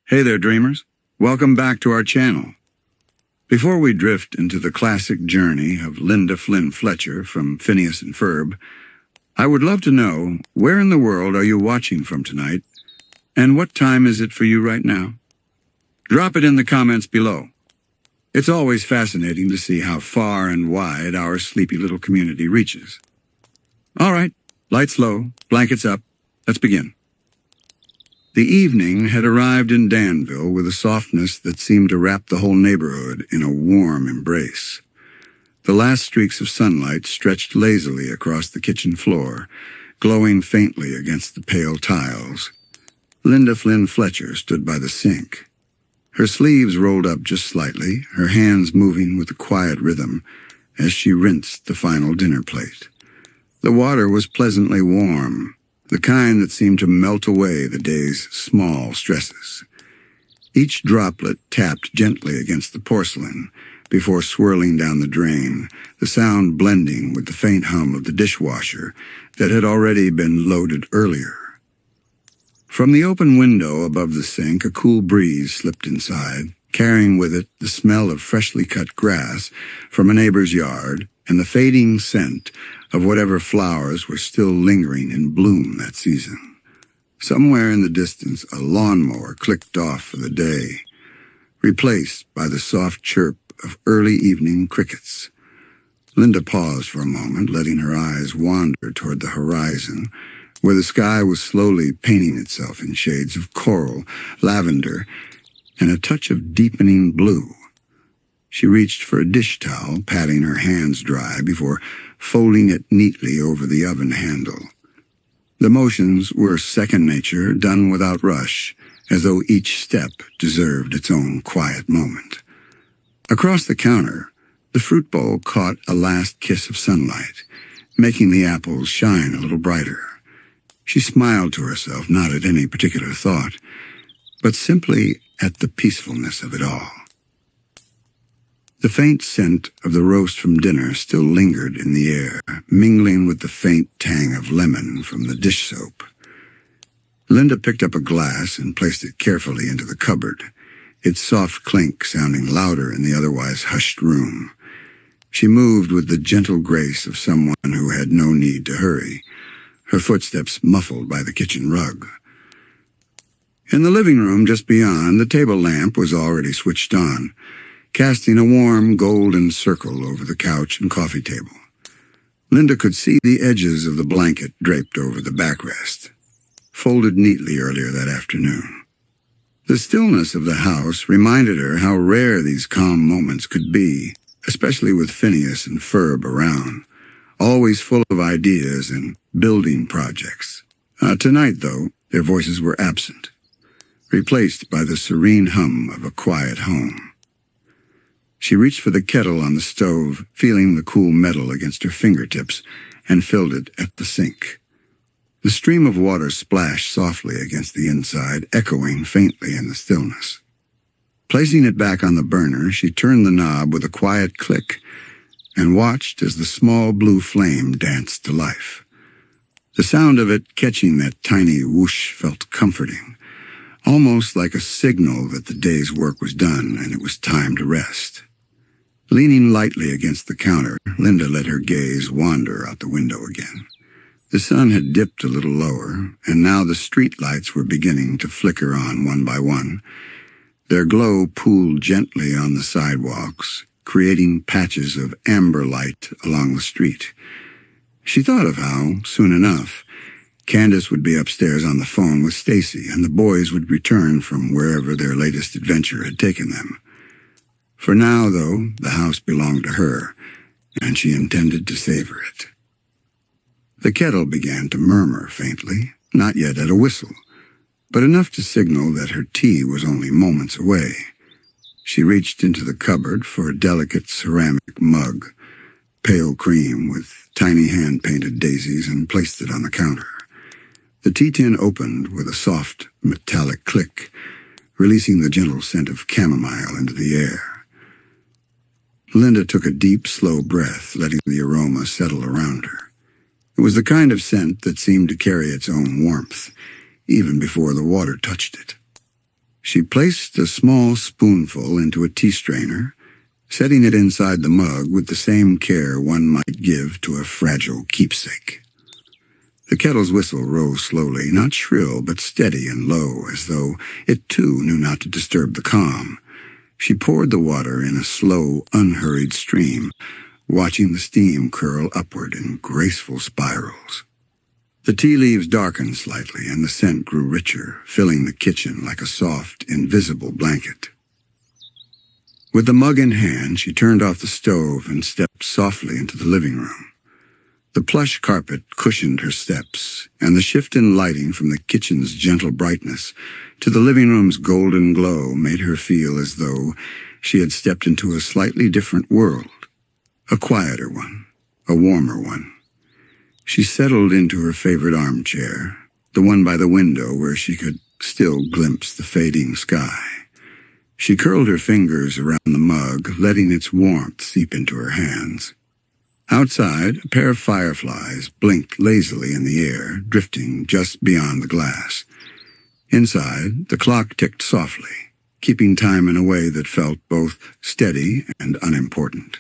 Hey there, dreamers. Welcome back to our channel. Before we drift into the classic journey of Linda Flynn-Fletcher from Phineas and Ferb, I would love to know, where in the world are you watching from tonight, and what time is it for you right now? Drop it in the comments below. It's always fascinating to see how far and wide our sleepy little community reaches. All right, lights low, blankets up, let's begin. The evening had arrived in Danville with a softness that seemed to wrap the whole neighborhood in a warm embrace. The last streaks of sunlight stretched lazily across the kitchen floor, glowing faintly against the pale tiles. Linda Flynn-Fletcher stood by the sink. Her sleeves rolled up just slightly, her hands moving with a quiet rhythm as she rinsed the final dinner plate. The water was pleasantly warm, the kind that seemed to melt away the day's small stresses. Each droplet tapped gently against the porcelain before swirling down the drain, the sound blending with the faint hum of the dishwasher that had already been loaded earlier. From the open window above the sink, a cool breeze slipped inside, carrying with it the smell of freshly cut grass from a neighbor's yard and the fading scent of whatever flowers were still lingering in bloom that season. Somewhere in the distance, a lawnmower clicked off for the day, replaced by the soft chirp of early evening crickets. Linda paused for a moment, letting her eyes wander toward the horizon, where the sky was slowly painting itself in shades of coral, lavender, and a touch of deepening blue. She reached for a dish towel, patting her hands dry before folding it neatly over the oven handle. The motions were second nature, done without rush, as though each step deserved its own quiet moment. Across the counter, the fruit bowl caught a last kiss of sunlight, making the apples shine a little brighter. She smiled to herself, not at any particular thought, but simply at the peacefulness of it all. The faint scent of the roast from dinner still lingered in the air, mingling with the faint tang of lemon from the dish soap. Linda picked up a glass and placed it carefully into the cupboard, its soft clink sounding louder in the otherwise hushed room. She moved with the gentle grace of someone who had no need to hurry, her footsteps muffled by the kitchen rug. In the living room just beyond, the table lamp was already switched on, casting a warm golden circle over the couch and coffee table. Linda could see the edges of the blanket draped over the backrest, folded neatly earlier that afternoon. The stillness of the house reminded her how rare these calm moments could be, especially with Phineas and Ferb around, always full of ideas and building projects. Tonight, though, their voices were absent, replaced by the serene hum of a quiet home. She reached for the kettle on the stove, feeling the cool metal against her fingertips, and filled it at the sink. The stream of water splashed softly against the inside, echoing faintly in the stillness. Placing it back on the burner, she turned the knob with a quiet click and watched as the small blue flame danced to life. The sound of it catching that tiny whoosh felt comforting, almost like a signal that the day's work was done and it was time to rest. Leaning lightly against the counter, Linda let her gaze wander out the window again. The sun had dipped a little lower, and now the street lights were beginning to flicker on one by one. Their glow pooled gently on the sidewalks, creating patches of amber light along the street. She thought of how, soon enough, Candace would be upstairs on the phone with Stacy, and the boys would return from wherever their latest adventure had taken them. For now, though, the house belonged to her, and she intended to savor it. The kettle began to murmur faintly, not yet at a whistle, but enough to signal that her tea was only moments away. She reached into the cupboard for a delicate ceramic mug, pale cream with tiny hand-painted daisies, and placed it on the counter. The tea tin opened with a soft, metallic click, releasing the gentle scent of chamomile into the air. Linda took a deep, slow breath, letting the aroma settle around her. It was the kind of scent that seemed to carry its own warmth, even before the water touched it. She placed a small spoonful into a tea strainer, setting it inside the mug with the same care one might give to a fragile keepsake. The kettle's whistle rose slowly, not shrill, but steady and low, as though it too knew not to disturb the calm. She poured the water in a slow, unhurried stream, watching the steam curl upward in graceful spirals. The tea leaves darkened slightly, and the scent grew richer, filling the kitchen like a soft, invisible blanket. With the mug in hand, she turned off the stove and stepped softly into the living room. The plush carpet cushioned her steps, and the shift in lighting from the kitchen's gentle brightness to the living room's golden glow made her feel as though she had stepped into a slightly different world, a quieter one, a warmer one. She settled into her favorite armchair, the one by the window where she could still glimpse the fading sky. She curled her fingers around the mug, letting its warmth seep into her hands. Outside, a pair of fireflies blinked lazily in the air, drifting just beyond the glass. Inside, the clock ticked softly, keeping time in a way that felt both steady and unimportant.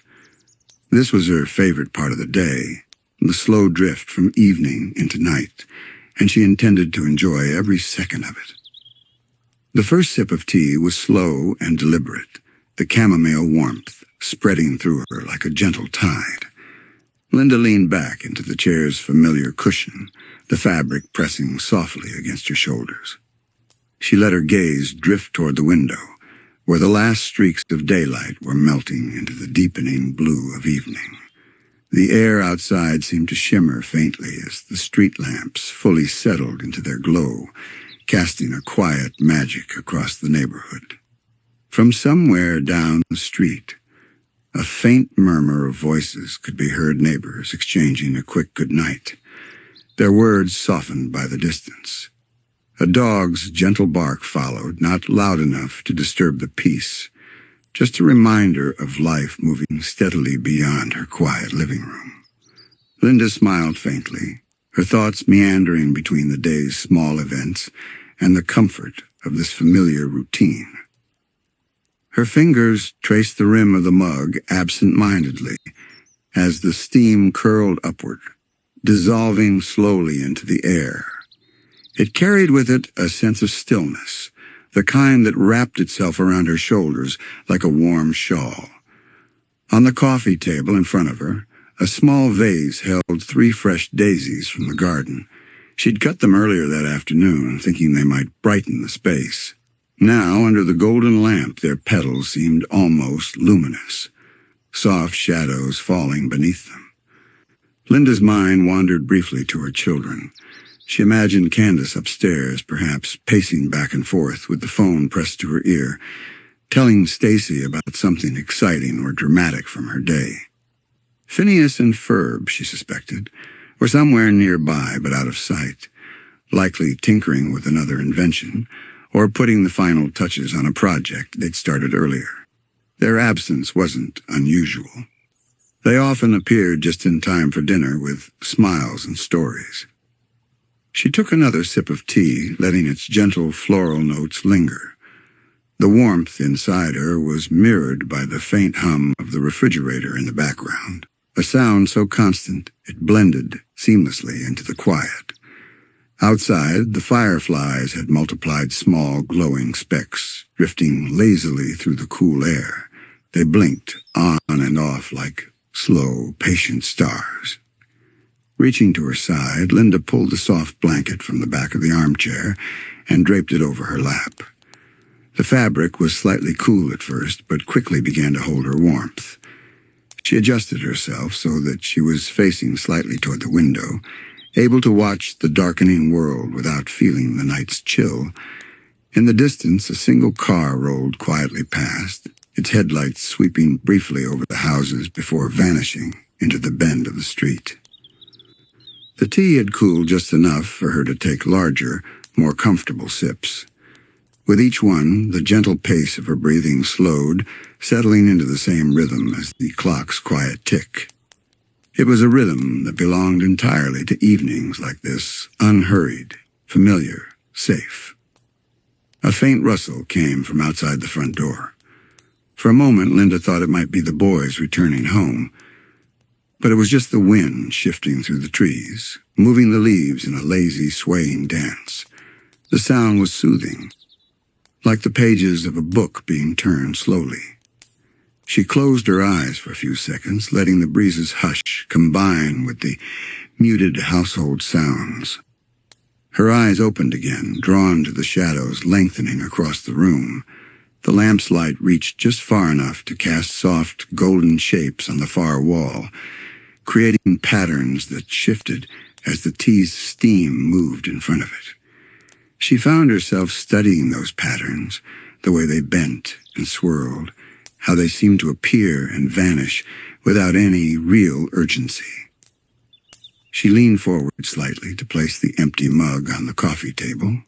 This was her favorite part of the day, the slow drift from evening into night, and she intended to enjoy every second of it. The first sip of tea was slow and deliberate, the chamomile warmth spreading through her like a gentle tide. Linda leaned back into the chair's familiar cushion, the fabric pressing softly against her shoulders. She let her gaze drift toward the window, where the last streaks of daylight were melting into the deepening blue of evening. The air outside seemed to shimmer faintly as the street lamps fully settled into their glow, casting a quiet magic across the neighborhood. From somewhere down the street, a faint murmur of voices could be heard, neighbors exchanging a quick good night, their words softened by the distance. A dog's gentle bark followed, not loud enough to disturb the peace, just a reminder of life moving steadily beyond her quiet living room. Linda smiled faintly, her thoughts meandering between the day's small events and the comfort of this familiar routine. Her fingers traced the rim of the mug absent-mindedly as the steam curled upward, dissolving slowly into the air. It carried with it a sense of stillness, the kind that wrapped itself around her shoulders like a warm shawl. On the coffee table in front of her, a small vase held 3 fresh daisies from the garden. She'd cut them earlier that afternoon, thinking they might brighten the space. Now, under the golden lamp, their petals seemed almost luminous, soft shadows falling beneath them. Linda's mind wandered briefly to her children. She imagined Candace upstairs, perhaps pacing back and forth with the phone pressed to her ear, telling Stacy about something exciting or dramatic from her day. Phineas and Ferb, she suspected, were somewhere nearby but out of sight, likely tinkering with another invention, or putting the final touches on a project they'd started earlier. Their absence wasn't unusual. They often appeared just in time for dinner with smiles and stories. She took another sip of tea, letting its gentle floral notes linger. The warmth inside her was mirrored by the faint hum of the refrigerator in the background, a sound so constant it blended seamlessly into the quiet. Outside, the fireflies had multiplied small glowing specks, drifting lazily through the cool air. They blinked on and off like slow, patient stars. Reaching to her side, Linda pulled the soft blanket from the back of the armchair and draped it over her lap. The fabric was slightly cool at first, but quickly began to hold her warmth. She adjusted herself so that she was facing slightly toward the window, able to watch the darkening world without feeling the night's chill. In the distance, a single car rolled quietly past, its headlights sweeping briefly over the houses before vanishing into the bend of the street. The tea had cooled just enough for her to take larger, more comfortable sips. With each one, the gentle pace of her breathing slowed, settling into the same rhythm as the clock's quiet tick. It was a rhythm that belonged entirely to evenings like this, unhurried, familiar, safe. A faint rustle came from outside the front door. For a moment, Linda thought it might be the boys returning home, but it was just the wind shifting through the trees, moving the leaves in a lazy, swaying dance. The sound was soothing, like the pages of a book being turned slowly. She closed her eyes for a few seconds, letting the breeze's hush combine with the muted household sounds. Her eyes opened again, drawn to the shadows lengthening across the room. The lamp's light reached just far enough to cast soft, golden shapes on the far wall, creating patterns that shifted as the tea's steam moved in front of it. She found herself studying those patterns, the way they bent and swirled, how they seemed to appear and vanish without any real urgency. She leaned forward slightly to place the empty mug on the coffee table,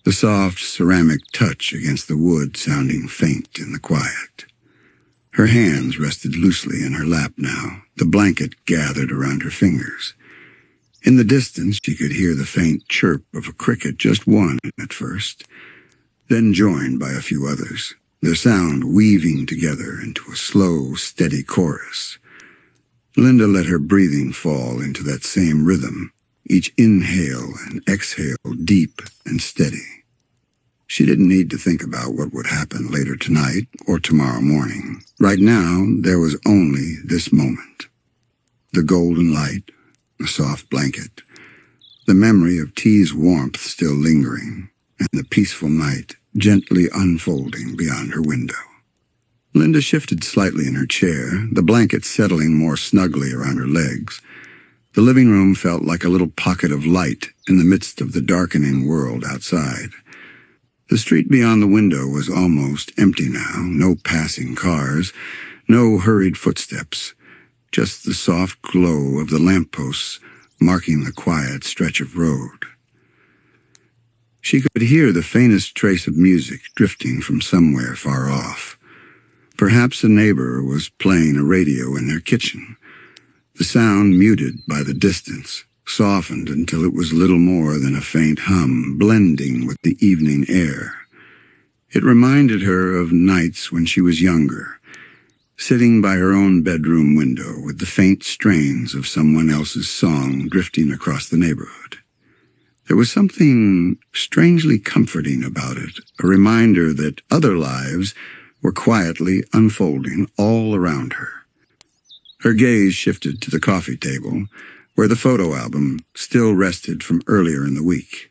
the soft ceramic touch against the wood sounding faint in the quiet. Her hands rested loosely in her lap now, the blanket gathered around her fingers. In the distance, she could hear the faint chirp of a cricket, just one at first, then joined by a few others, their sound weaving together into a slow, steady chorus. Linda let her breathing fall into that same rhythm, each inhale and exhale deep and steady. She didn't need to think about what would happen later tonight or tomorrow morning. Right now, there was only this moment. The golden light, the soft blanket, the memory of tea's warmth still lingering, and the peaceful night gently unfolding beyond her window. Linda shifted slightly in her chair, the blanket settling more snugly around her legs. The living room felt like a little pocket of light in the midst of the darkening world outside. The street beyond the window was almost empty now, no passing cars, no hurried footsteps, just the soft glow of the lampposts marking the quiet stretch of road. She could hear the faintest trace of music drifting from somewhere far off. Perhaps a neighbor was playing a radio in their kitchen. The sound, muted by the distance, softened until it was little more than a faint hum, blending with the evening air. It reminded her of nights when she was younger, sitting by her own bedroom window with the faint strains of someone else's song drifting across the neighborhood. There was something strangely comforting about it, a reminder that other lives were quietly unfolding all around her. Her gaze shifted to the coffee table, where the photo album still rested from earlier in the week.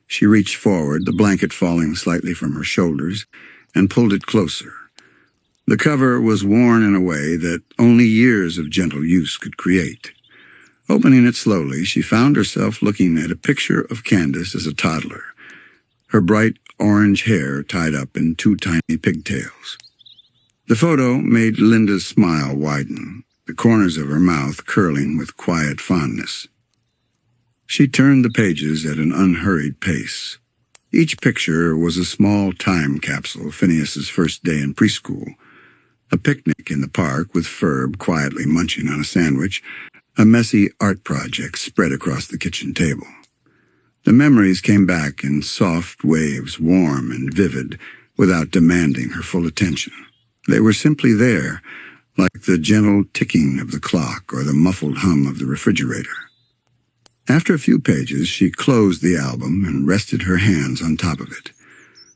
She reached forward, the blanket falling slightly from her shoulders, and pulled it closer. The cover was worn in a way that only years of gentle use could create. Opening it slowly, she found herself looking at a picture of Candace as a toddler, her bright orange hair tied up in two tiny pigtails. The photo made Linda's smile widen, the corners of her mouth curling with quiet fondness. She turned the pages at an unhurried pace. Each picture was a small time capsule of Phineas's first day in preschool, a picnic in the park with Ferb quietly munching on a sandwich, a messy art project spread across the kitchen table. The memories came back in soft waves, warm and vivid, without demanding her full attention. They were simply there, like the gentle ticking of the clock or the muffled hum of the refrigerator. After a few pages, she closed the album and rested her hands on top of it,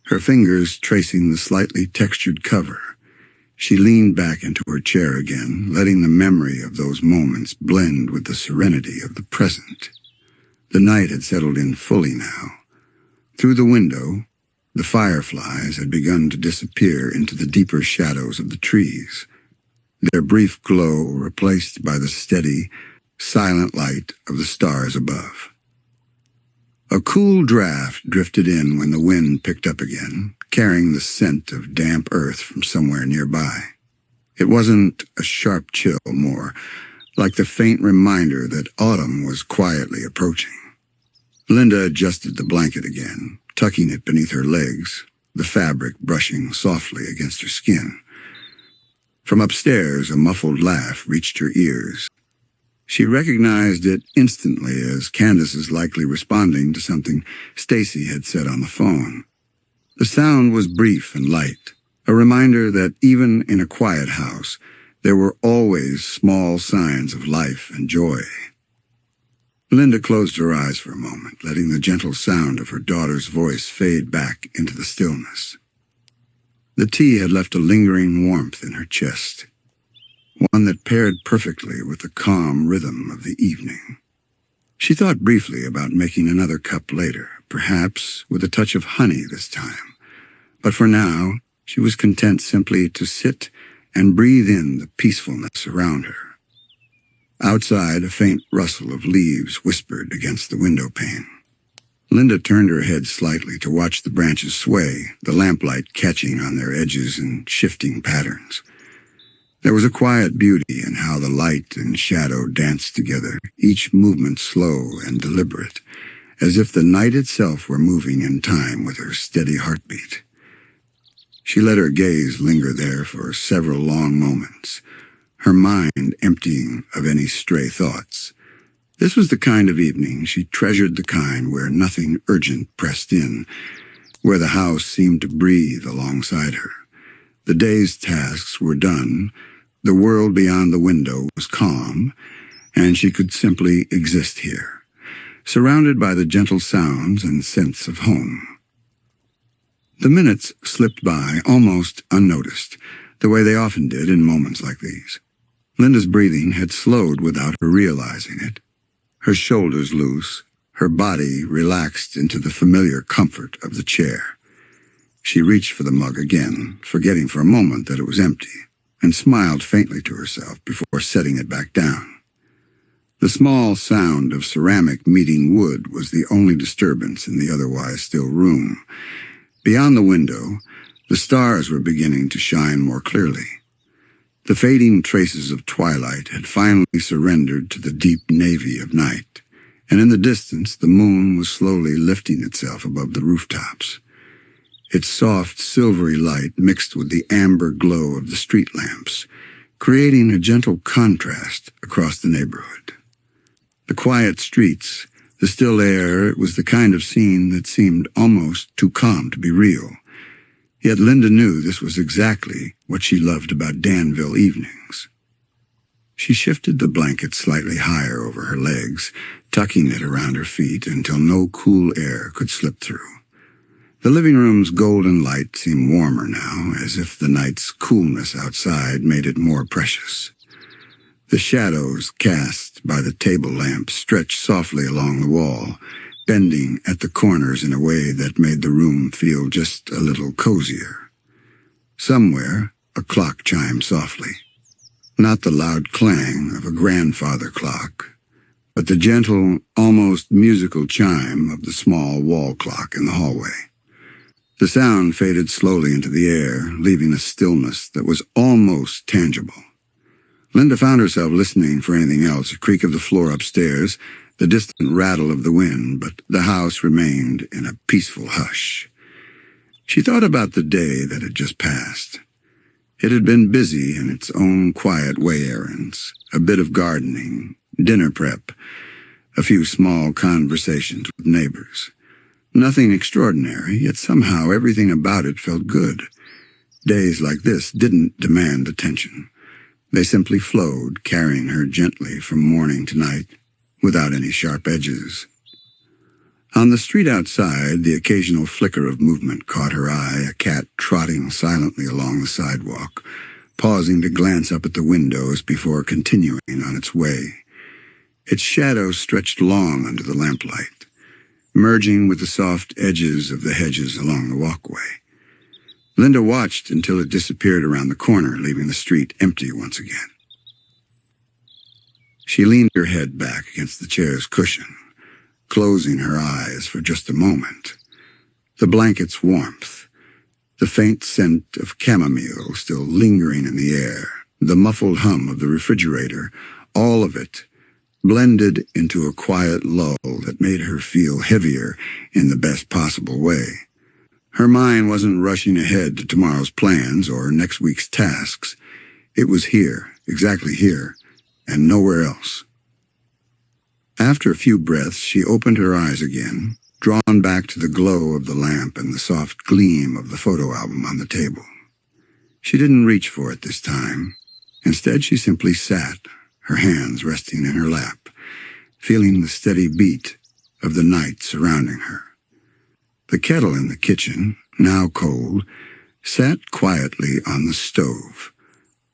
her fingers tracing the slightly textured cover. She leaned back into her chair again, letting the memory of those moments blend with the serenity of the present. The night had settled in fully now. Through the window, the fireflies had begun to disappear into the deeper shadows of the trees, their brief glow replaced by the steady, silent light of the stars above. A cool draft drifted in when the wind picked up again, carrying the scent of damp earth from somewhere nearby. It wasn't a sharp chill, more like the faint reminder that autumn was quietly approaching. Linda adjusted the blanket again, tucking it beneath her legs, the fabric brushing softly against her skin. From upstairs, a muffled laugh reached her ears. She recognized it instantly as Candace's likely responding to something Stacy had said on the phone. The sound was brief and light, a reminder that even in a quiet house, there were always small signs of life and joy. Linda closed her eyes for a moment, letting the gentle sound of her daughter's voice fade back into the stillness. The tea had left a lingering warmth in her chest, one that paired perfectly with the calm rhythm of the evening. She thought briefly about making another cup later, perhaps with a touch of honey this time. But for now, she was content simply to sit and breathe in the peacefulness around her. Outside, a faint rustle of leaves whispered against the window pane. Linda turned her head slightly to watch the branches sway, the lamplight catching on their edges in shifting patterns. There was a quiet beauty in how the light and shadow danced together, each movement slow and deliberate, as if the night itself were moving in time with her steady heartbeat. She let her gaze linger there for several long moments, her mind emptying of any stray thoughts. This was the kind of evening she treasured, the kind where nothing urgent pressed in, where the house seemed to breathe alongside her. The day's tasks were done, the world beyond the window was calm, and she could simply exist here, surrounded by the gentle sounds and scents of home. The minutes slipped by almost unnoticed, the way they often did in moments like these. Linda's breathing had slowed without her realizing it. Her shoulders loose, her body relaxed into the familiar comfort of the chair. She reached for the mug again, forgetting for a moment that it was empty, and smiled faintly to herself before setting it back down. The small sound of ceramic meeting wood was the only disturbance in the otherwise still room. Beyond the window, the stars were beginning to shine more clearly. The fading traces of twilight had finally surrendered to the deep navy of night, and in the distance the moon was slowly lifting itself above the rooftops. Its soft, silvery light mixed with the amber glow of the street lamps, creating a gentle contrast across the neighborhood. The quiet streets, the still air, it was the kind of scene that seemed almost too calm to be real. Yet Linda knew this was exactly what she loved about Danville evenings. She shifted the blanket slightly higher over her legs, tucking it around her feet until no cool air could slip through. The living room's golden light seemed warmer now, as if the night's coolness outside made it more precious. The shadows cast by the table lamp stretched softly along the wall, bending at the corners in a way that made the room feel just a little cozier. Somewhere, a clock chimed softly. Not the loud clang of a grandfather clock, but the gentle, almost musical chime of the small wall clock in the hallway. The sound faded slowly into the air, leaving a stillness that was almost tangible. Linda found herself listening for anything else, a creak of the floor upstairs, the distant rattle of the wind, but the house remained in a peaceful hush. She thought about the day that had just passed. It had been busy in its own quiet way errands, a bit of gardening, dinner prep, a few small conversations with neighbors. Nothing extraordinary, yet somehow everything about it felt good. Days like this didn't demand attention. They simply flowed, carrying her gently from morning to night, without any sharp edges. On the street outside, the occasional flicker of movement caught her eye, a cat trotting silently along the sidewalk, pausing to glance up at the windows before continuing on its way. Its shadow stretched long under the lamplight, merging with the soft edges of the hedges along the walkway. Linda watched until it disappeared around the corner, leaving the street empty once again. She leaned her head back against the chair's cushion, closing her eyes for just a moment. The blanket's warmth, the faint scent of chamomile still lingering in the air, the muffled hum of the refrigerator, all of it blended into a quiet lull that made her feel heavier in the best possible way. Her mind wasn't rushing ahead to tomorrow's plans or next week's tasks. It was here, exactly here, and nowhere else. After a few breaths, she opened her eyes again, drawn back to the glow of the lamp and the soft gleam of the photo album on the table. She didn't reach for it this time. Instead, she simply sat, her hands resting in her lap, feeling the steady beat of the night surrounding her. The kettle in the kitchen, now cold, sat quietly on the stove,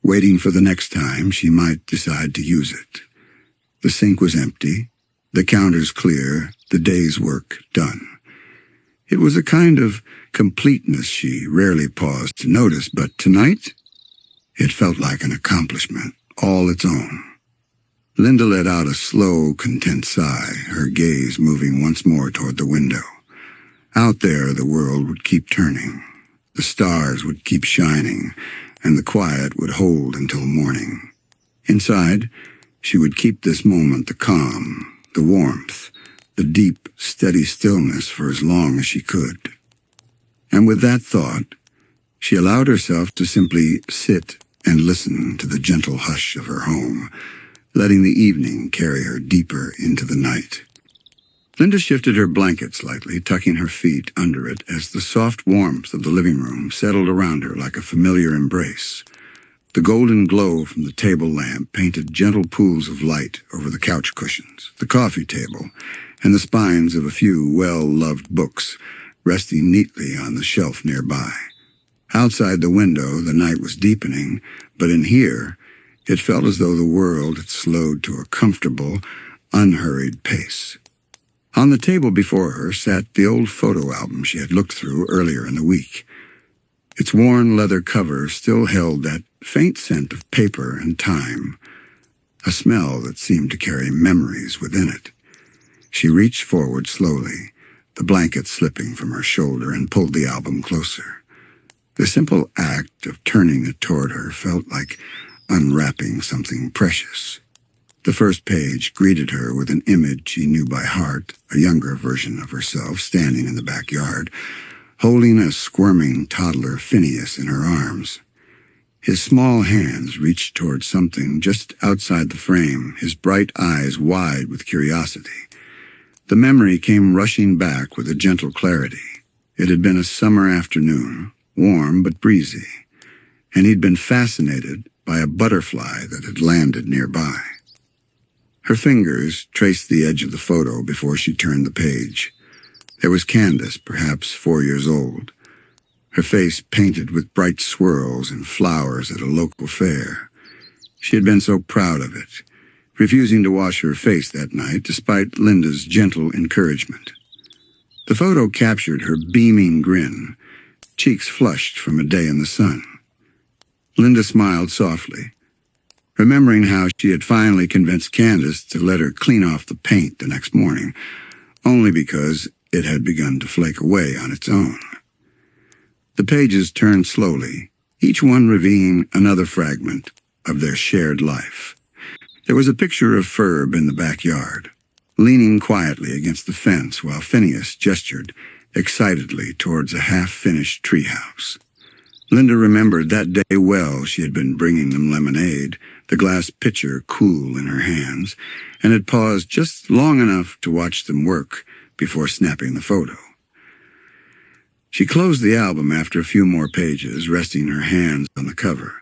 waiting for the next time she might decide to use it. The sink was empty, the counters clear, the day's work done. It was a kind of completeness she rarely paused to notice, but tonight, it felt like an accomplishment, all its own. Linda let out a slow, content sigh, her gaze moving once more toward the window. Out there, the world would keep turning. The stars would keep shining, and the quiet would hold until morning. Inside, she would keep this moment the calm, the warmth, the deep, steady stillness for as long as she could. And with that thought, she allowed herself to simply sit and listen to the gentle hush of her home, letting the evening carry her deeper into the night. Linda shifted her blanket slightly, tucking her feet under it as the soft warmth of the living room settled around her like a familiar embrace. The golden glow from the table lamp painted gentle pools of light over the couch cushions, the coffee table, and the spines of a few well-loved books resting neatly on the shelf nearby. Outside the window, the night was deepening, but in here, it felt as though the world had slowed to a comfortable, unhurried pace. On the table before her sat the old photo album she had looked through earlier in the week. Its worn leather cover still held that faint scent of paper and time, a smell that seemed to carry memories within it. She reached forward slowly, the blanket slipping from her shoulder, and pulled the album closer. The simple act of turning it toward her felt like unwrapping something precious. The first page greeted her with an image she knew by heart, a younger version of herself standing in the backyard, holding a squirming toddler Phineas in her arms. His small hands reached toward something just outside the frame, his bright eyes wide with curiosity. The memory came rushing back with a gentle clarity. It had been a summer afternoon, warm but breezy, and he'd been fascinated by a butterfly that had landed nearby. Her fingers traced the edge of the photo before she turned the page. There was Candace, perhaps 4 years old, her face painted with bright swirls and flowers at a local fair. She had been so proud of it, refusing to wash her face that night despite Linda's gentle encouragement. The photo captured her beaming grin, cheeks flushed from a day in the sun. Linda smiled softly, remembering how she had finally convinced Candace to let her clean off the paint the next morning, only because it had begun to flake away on its own. The pages turned slowly, each one revealing another fragment of their shared life. There was a picture of Ferb in the backyard, leaning quietly against the fence while Phineas gestured excitedly towards a half-finished treehouse. Linda remembered that day well. She had been bringing them lemonade, the glass pitcher cool in her hands, and had paused just long enough to watch them work before snapping the photo. She closed the album after a few more pages, resting her hands on the cover.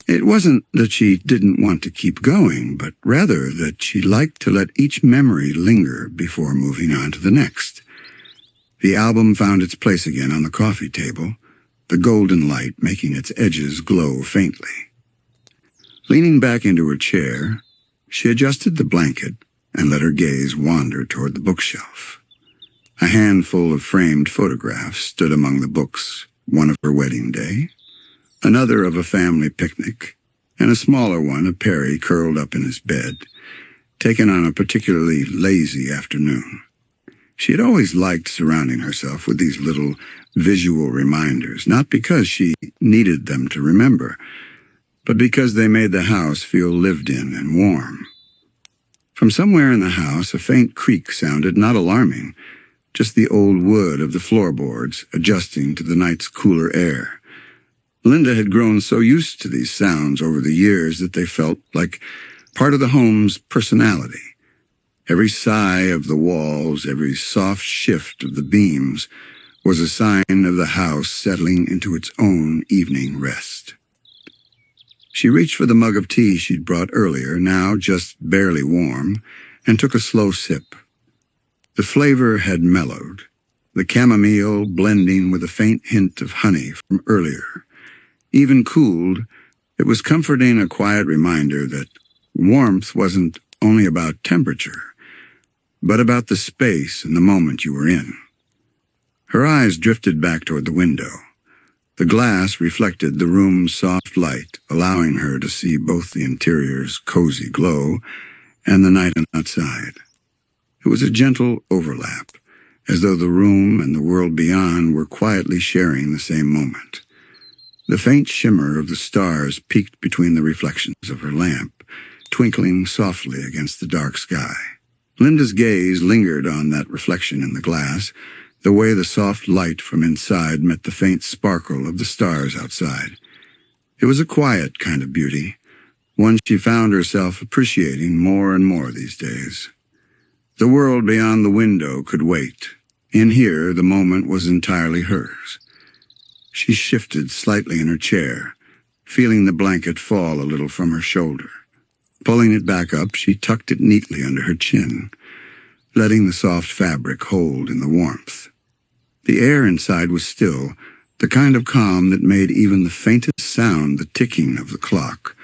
It wasn't that she didn't want to keep going, but rather that she liked to let each memory linger before moving on to the next. The album found its place again on the coffee table, the golden light making its edges glow faintly. Leaning back into her chair, she adjusted the blanket and let her gaze wander toward the bookshelf. A handful of framed photographs stood among the books, one of her wedding day, another of a family picnic, and a smaller one of Perry curled up in his bed, taken on a particularly lazy afternoon. She had always liked surrounding herself with these little visual reminders, not because she needed them to remember, but because they made the house feel lived in and warm. From somewhere in the house, a faint creak sounded, not alarming, just the old wood of the floorboards adjusting to the night's cooler air. Linda had grown so used to these sounds over the years that they felt like part of the home's personality. Every sigh of the walls, every soft shift of the beams was a sign of the house settling into its own evening rest. She reached for the mug of tea she'd brought earlier, now just barely warm, and took a slow sip. The flavor had mellowed, the chamomile blending with a faint hint of honey from earlier. Even cooled, it was comforting, a quiet reminder that warmth wasn't only about temperature, but about the space and the moment you were in. Her eyes drifted back toward the window. The glass reflected the room's soft light, allowing her to see both the interior's cozy glow and the night outside. It was a gentle overlap, as though the room and the world beyond were quietly sharing the same moment. The faint shimmer of the stars peeked between the reflections of her lamp, twinkling softly against the dark sky. Linda's gaze lingered on that reflection in the glass, the way the soft light from inside met the faint sparkle of the stars outside. It was a quiet kind of beauty, one she found herself appreciating more and more these days. The world beyond the window could wait. In here, the moment was entirely hers. She shifted slightly in her chair, feeling the blanket fall a little from her shoulder. Pulling it back up, she tucked it neatly under her chin, letting the soft fabric hold in the warmth. The air inside was still, the kind of calm that made even the faintest sound the ticking of the clock,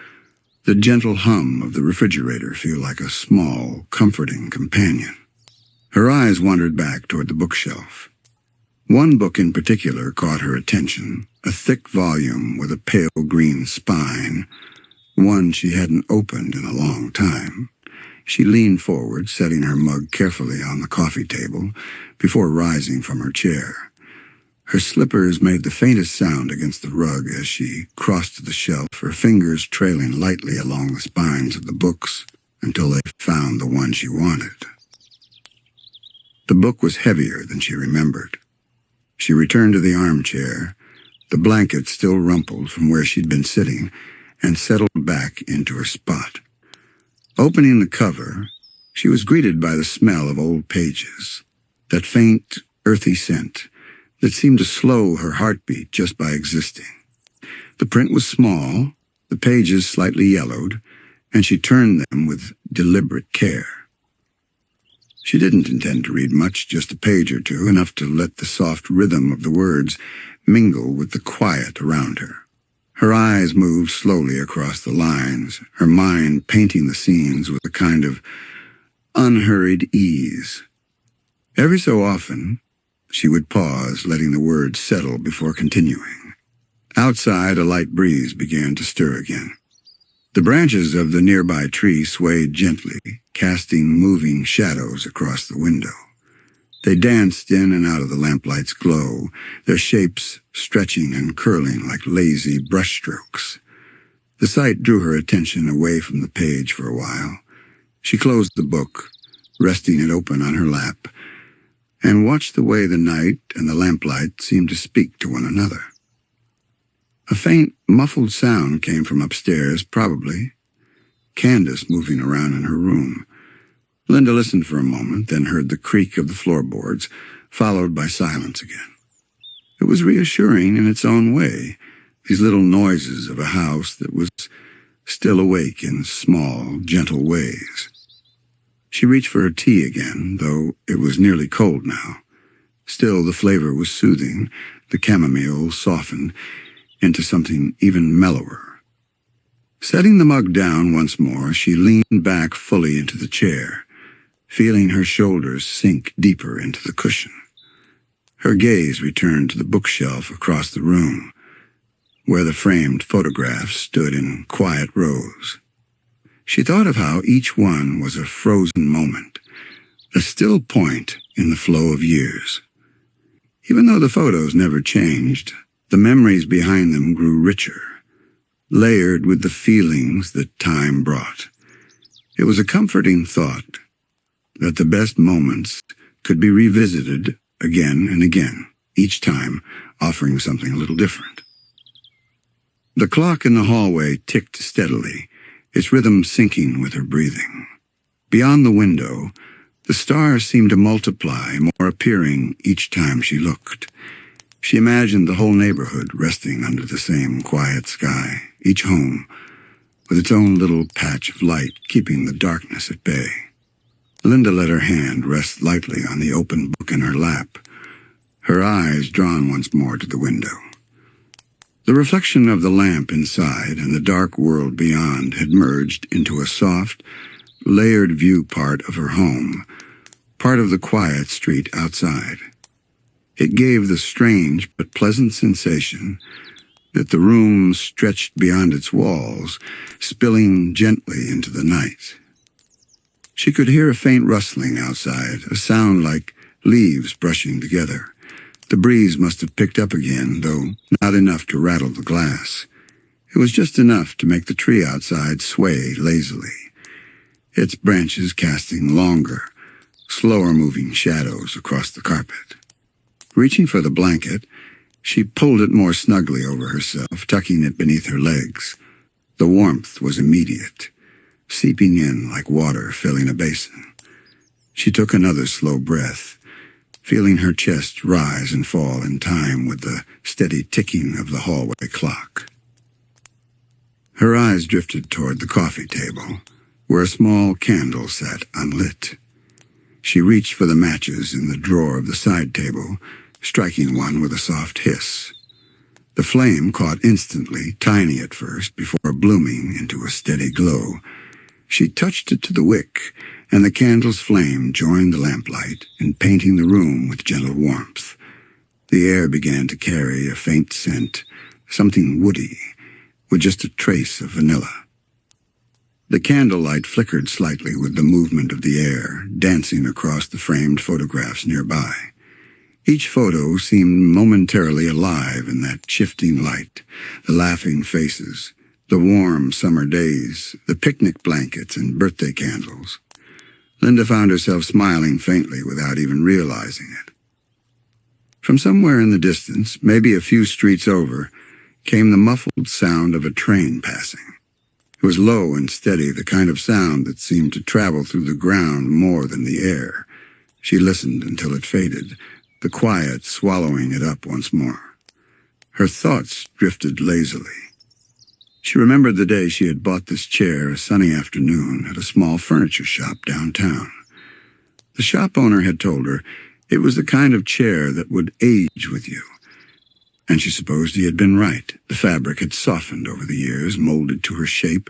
the gentle hum of the refrigerator feel like a small, comforting companion. Her eyes wandered back toward the bookshelf. One book in particular caught her attention, a thick volume with a pale green spine, one she hadn't opened in a long time. She leaned forward, setting her mug carefully on the coffee table before rising from her chair. Her slippers made the faintest sound against the rug as she crossed to the shelf, her fingers trailing lightly along the spines of the books until they found the one she wanted. The book was heavier than she remembered. She returned to the armchair, the blanket still rumpled from where she'd been sitting, and settled back into her spot. Opening the cover, she was greeted by the smell of old pages, that faint, earthy scent that seemed to slow her heartbeat just by existing. The print was small, the pages slightly yellowed, and she turned them with deliberate care. She didn't intend to read much, just a page or two, enough to let the soft rhythm of the words mingle with the quiet around her. Her eyes moved slowly across the lines, her mind painting the scenes with a kind of unhurried ease. Every so often, she would pause, letting the words settle before continuing. Outside, a light breeze began to stir again. The branches of the nearby tree swayed gently, casting moving shadows across the window. They danced in and out of the lamplight's glow, their shapes stretching and curling like lazy brushstrokes. The sight drew her attention away from the page for a while. She closed the book, resting it open on her lap, and watched the way the night and the lamplight seemed to speak to one another. A faint, muffled sound came from upstairs, probably Candace moving around in her room. Linda listened for a moment, then heard the creak of the floorboards, followed by silence again. It was reassuring in its own way, these little noises of a house that was still awake in small, gentle ways. She reached for her tea again, though it was nearly cold now. Still, the flavor was soothing, the chamomile softened into something even mellower. Setting the mug down once more, she leaned back fully into the chair, feeling her shoulders sink deeper into the cushion. Her gaze returned to the bookshelf across the room, where the framed photographs stood in quiet rows. She thought of how each one was a frozen moment, a still point in the flow of years. Even though the photos never changed, the memories behind them grew richer, layered with the feelings that time brought. It was a comforting thought that the best moments could be revisited again and again, each time offering something a little different. The clock in the hallway ticked steadily, its rhythm syncing with her breathing. Beyond the window, The stars seemed to multiply, more appearing each time she looked. She imagined the whole neighborhood resting under the same quiet sky, each home with its own little patch of light keeping the darkness at bay. Linda let her hand rest lightly on the open book in her lap, her eyes drawn once more to the window. The reflection of the lamp inside and the dark world beyond had merged into a soft, layered view part of her home, part of the quiet street outside. It gave the strange but pleasant sensation that the room stretched beyond its walls, spilling gently into the night. She could hear a faint rustling outside, a sound like leaves brushing together. The breeze must have picked up again, though not enough to rattle the glass. It was just enough to make the tree outside sway lazily, its branches casting longer, slower-moving shadows across the carpet. Reaching for the blanket, she pulled it more snugly over herself, tucking it beneath her legs. The warmth was immediate, seeping in like water filling a basin. She took another slow breath, feeling her chest rise and fall in time with the steady ticking of the hallway clock. Her eyes drifted toward the coffee table, where a small candle sat unlit. She reached for the matches in the drawer of the side table, striking one with a soft hiss. The flame caught instantly, tiny at first, before blooming into a steady glow. She touched it to the wick, and the candle's flame joined the lamplight in painting the room with gentle warmth. The air began to carry a faint scent, something woody, with just a trace of vanilla. The candlelight flickered slightly with the movement of the air, dancing across the framed photographs nearby. Each photo seemed momentarily alive in that shifting light, the laughing faces, the warm summer days, the picnic blankets and birthday candles. Linda found herself smiling faintly without even realizing it. From somewhere in the distance, maybe a few streets over, came the muffled sound of a train passing. It was low and steady, the kind of sound that seemed to travel through the ground more than the air. She listened until it faded, the quiet swallowing it up once more. Her thoughts drifted lazily. She remembered the day she had bought this chair a sunny afternoon at a small furniture shop downtown. The shop owner had told her it was the kind of chair that would age with you. And she supposed he had been right. The fabric had softened over the years, molded to her shape,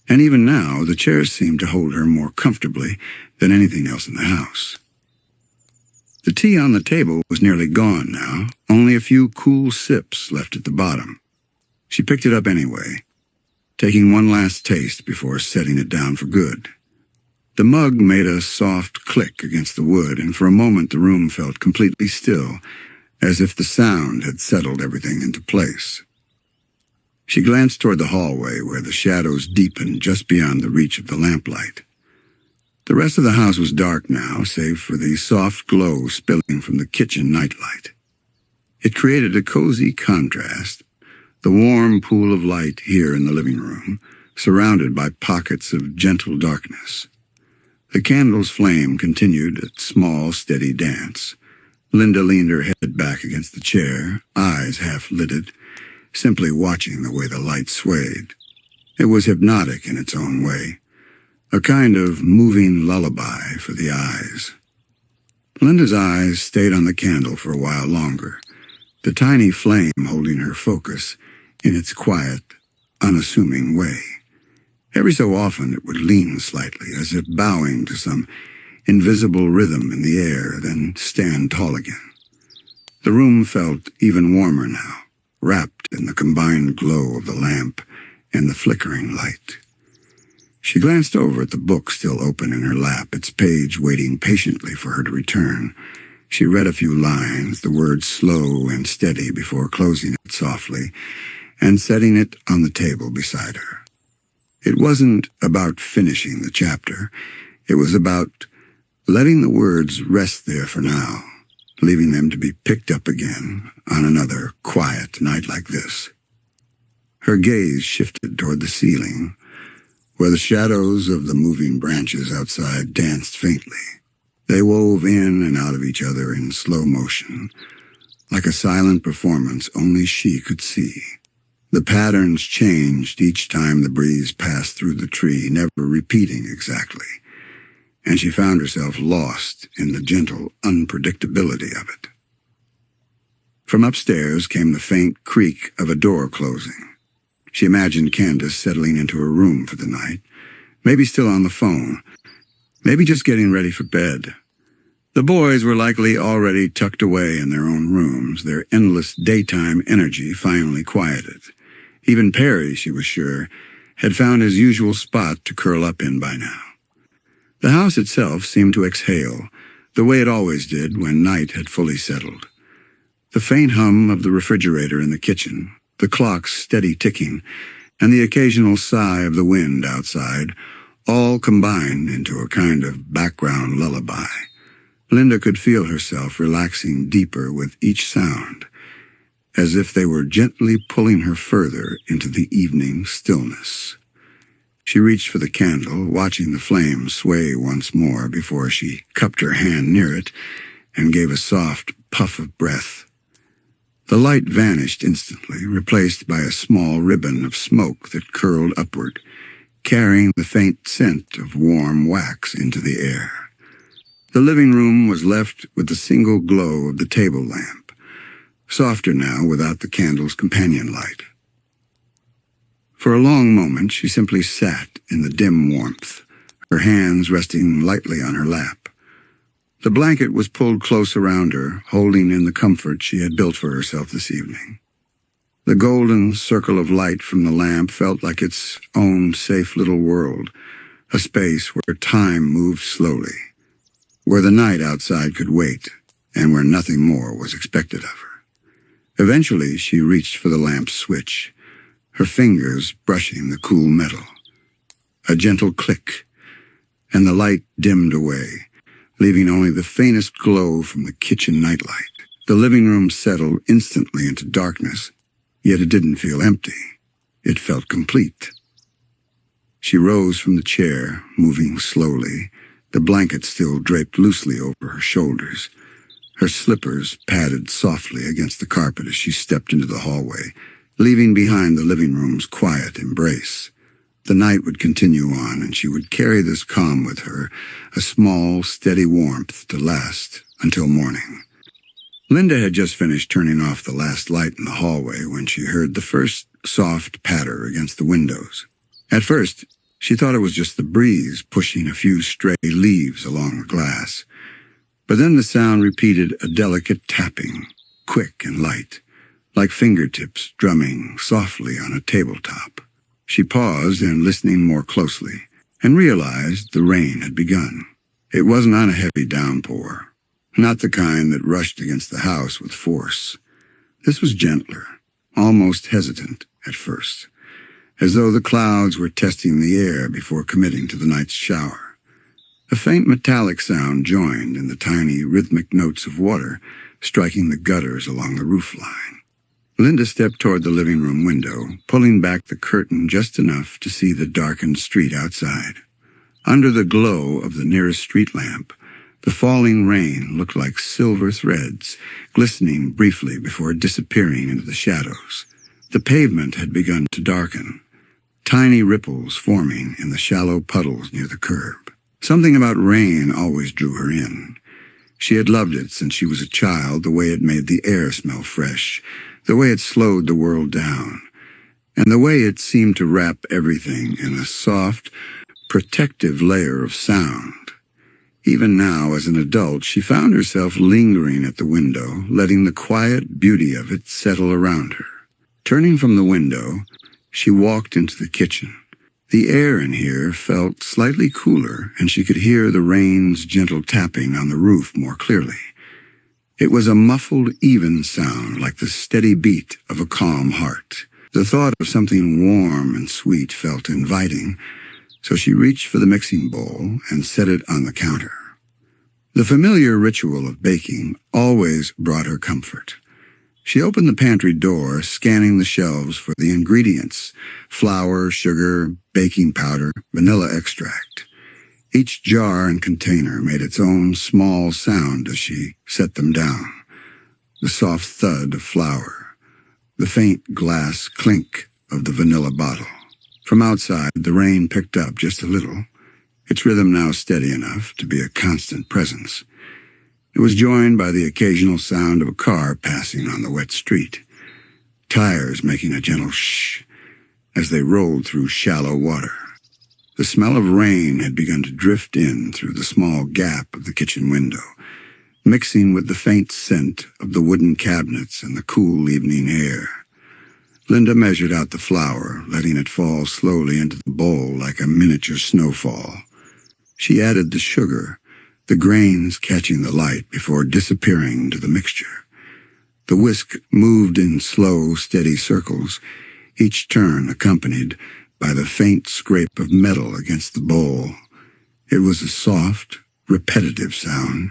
and even now the chair seemed to hold her more comfortably than anything else in the house. The tea on the table was nearly gone now, only a few cool sips left at the bottom. She picked it up anyway, taking one last taste before setting it down for good. The mug made a soft click against the wood, and for a moment the room felt completely still, as if the sound had settled everything into place. She glanced toward the hallway where the shadows deepened just beyond the reach of the lamplight. The rest of the house was dark now, save for the soft glow spilling from the kitchen nightlight. It created a cozy contrast, the warm pool of light here in the living room, surrounded by pockets of gentle darkness. The candle's flame continued its small, steady dance. Linda leaned her head back against the chair, eyes half-lidded, simply watching the way the light swayed. It was hypnotic in its own way, a kind of moving lullaby for the eyes. Linda's eyes stayed on the candle for a while longer, the tiny flame holding her focus in its quiet, unassuming way. Every so often it would lean slightly, as if bowing to some invisible rhythm in the air, then stand tall again. The room felt even warmer now, wrapped in the combined glow of the lamp and the flickering light. She glanced over at the book still open in her lap, its page waiting patiently for her to return. She read a few lines, the words slow and steady before closing it softly and setting it on the table beside her. It wasn't about finishing the chapter. It was about letting the words rest there for now, leaving them to be picked up again on another quiet night like this. Her gaze shifted toward the ceiling, where the shadows of the moving branches outside danced faintly. They wove in and out of each other in slow motion, like a silent performance only she could see. The patterns changed each time the breeze passed through the tree, never repeating exactly, and she found herself lost in the gentle unpredictability of it. From upstairs came the faint creak of a door closing. She imagined Candace settling into her room for the night, maybe still on the phone, maybe just getting ready for bed. The boys were likely already tucked away in their own rooms, their endless daytime energy finally quieted. Even Perry, she was sure, had found his usual spot to curl up in by now. The house itself seemed to exhale, the way it always did when night had fully settled. The faint hum of the refrigerator in the kitchen, the clock's steady ticking, and the occasional sigh of the wind outside all combined into a kind of background lullaby. Linda could feel herself relaxing deeper with each sound, as if they were gently pulling her further into the evening stillness. She reached for the candle, watching the flame sway once more before she cupped her hand near it and gave a soft puff of breath. The light vanished instantly, replaced by a small ribbon of smoke that curled upward, carrying the faint scent of warm wax into the air. The living room was left with the single glow of the table lamp, softer now without the candle's companion light. For a long moment she simply sat in the dim warmth, her hands resting lightly on her lap. The blanket was pulled close around her, holding in the comfort she had built for herself this evening. The golden circle of light from the lamp felt like its own safe little world, a space where time moved slowly, where the night outside could wait, and where nothing more was expected of her. Eventually she reached for the lamp's switch, her fingers brushing the cool metal. A gentle click, and the light dimmed away, leaving only the faintest glow from the kitchen nightlight. The living room settled instantly into darkness, yet it didn't feel empty. It felt complete. She rose from the chair, moving slowly, the blanket still draped loosely over her shoulders. Her slippers padded softly against the carpet as she stepped into the hallway, leaving behind the living room's quiet embrace. The night would continue on, and she would carry this calm with her, a small, steady warmth to last until morning. Linda had just finished turning off the last light in the hallway when she heard the first soft patter against the windows. At first, she thought it was just the breeze pushing a few stray leaves along the glass. But then the sound repeated a delicate tapping, quick and light, like fingertips drumming softly on a tabletop. She paused and listening more closely, and realized the rain had begun. It wasn't on a heavy downpour, not the kind that rushed against the house with force. This was gentler, almost hesitant at first, as though the clouds were testing the air before committing to the night's shower. A faint metallic sound joined in the tiny rhythmic notes of water striking the gutters along the roofline. Linda stepped toward the living room window, pulling back the curtain just enough to see the darkened street outside. Under the glow of the nearest street lamp, the falling rain looked like silver threads, glistening briefly before disappearing into the shadows. The pavement had begun to darken, tiny ripples forming in the shallow puddles near the curb. Something about rain always drew her in. She had loved it since she was a child, the way it made the air smell fresh, the way it slowed the world down, and the way it seemed to wrap everything in a soft, protective layer of sound. Even now, as an adult, she found herself lingering at the window, letting the quiet beauty of it settle around her. Turning from the window, she walked into the kitchen. The air in here felt slightly cooler, and she could hear the rain's gentle tapping on the roof more clearly. It was a muffled, even sound, like the steady beat of a calm heart. The thought of something warm and sweet felt inviting, so she reached for the mixing bowl and set it on the counter. The familiar ritual of baking always brought her comfort. She opened the pantry door, scanning the shelves for the ingredients: flour, sugar, baking powder, vanilla extract. Each jar and container made its own small sound as she set them down. The soft thud of flour, the faint glass clink of the vanilla bottle. From outside, the rain picked up just a little, its rhythm now steady enough to be a constant presence. It was joined by the occasional sound of a car passing on the wet street, tires making a gentle shh as they rolled through shallow water. The smell of rain had begun to drift in through the small gap of the kitchen window, mixing with the faint scent of the wooden cabinets and the cool evening air. Linda measured out the flour, letting it fall slowly into the bowl like a miniature snowfall. She added the sugar, the grains catching the light before disappearing into the mixture. The whisk moved in slow, steady circles, each turn accompanied by the faint scrape of metal against the bowl. It was a soft, repetitive sound,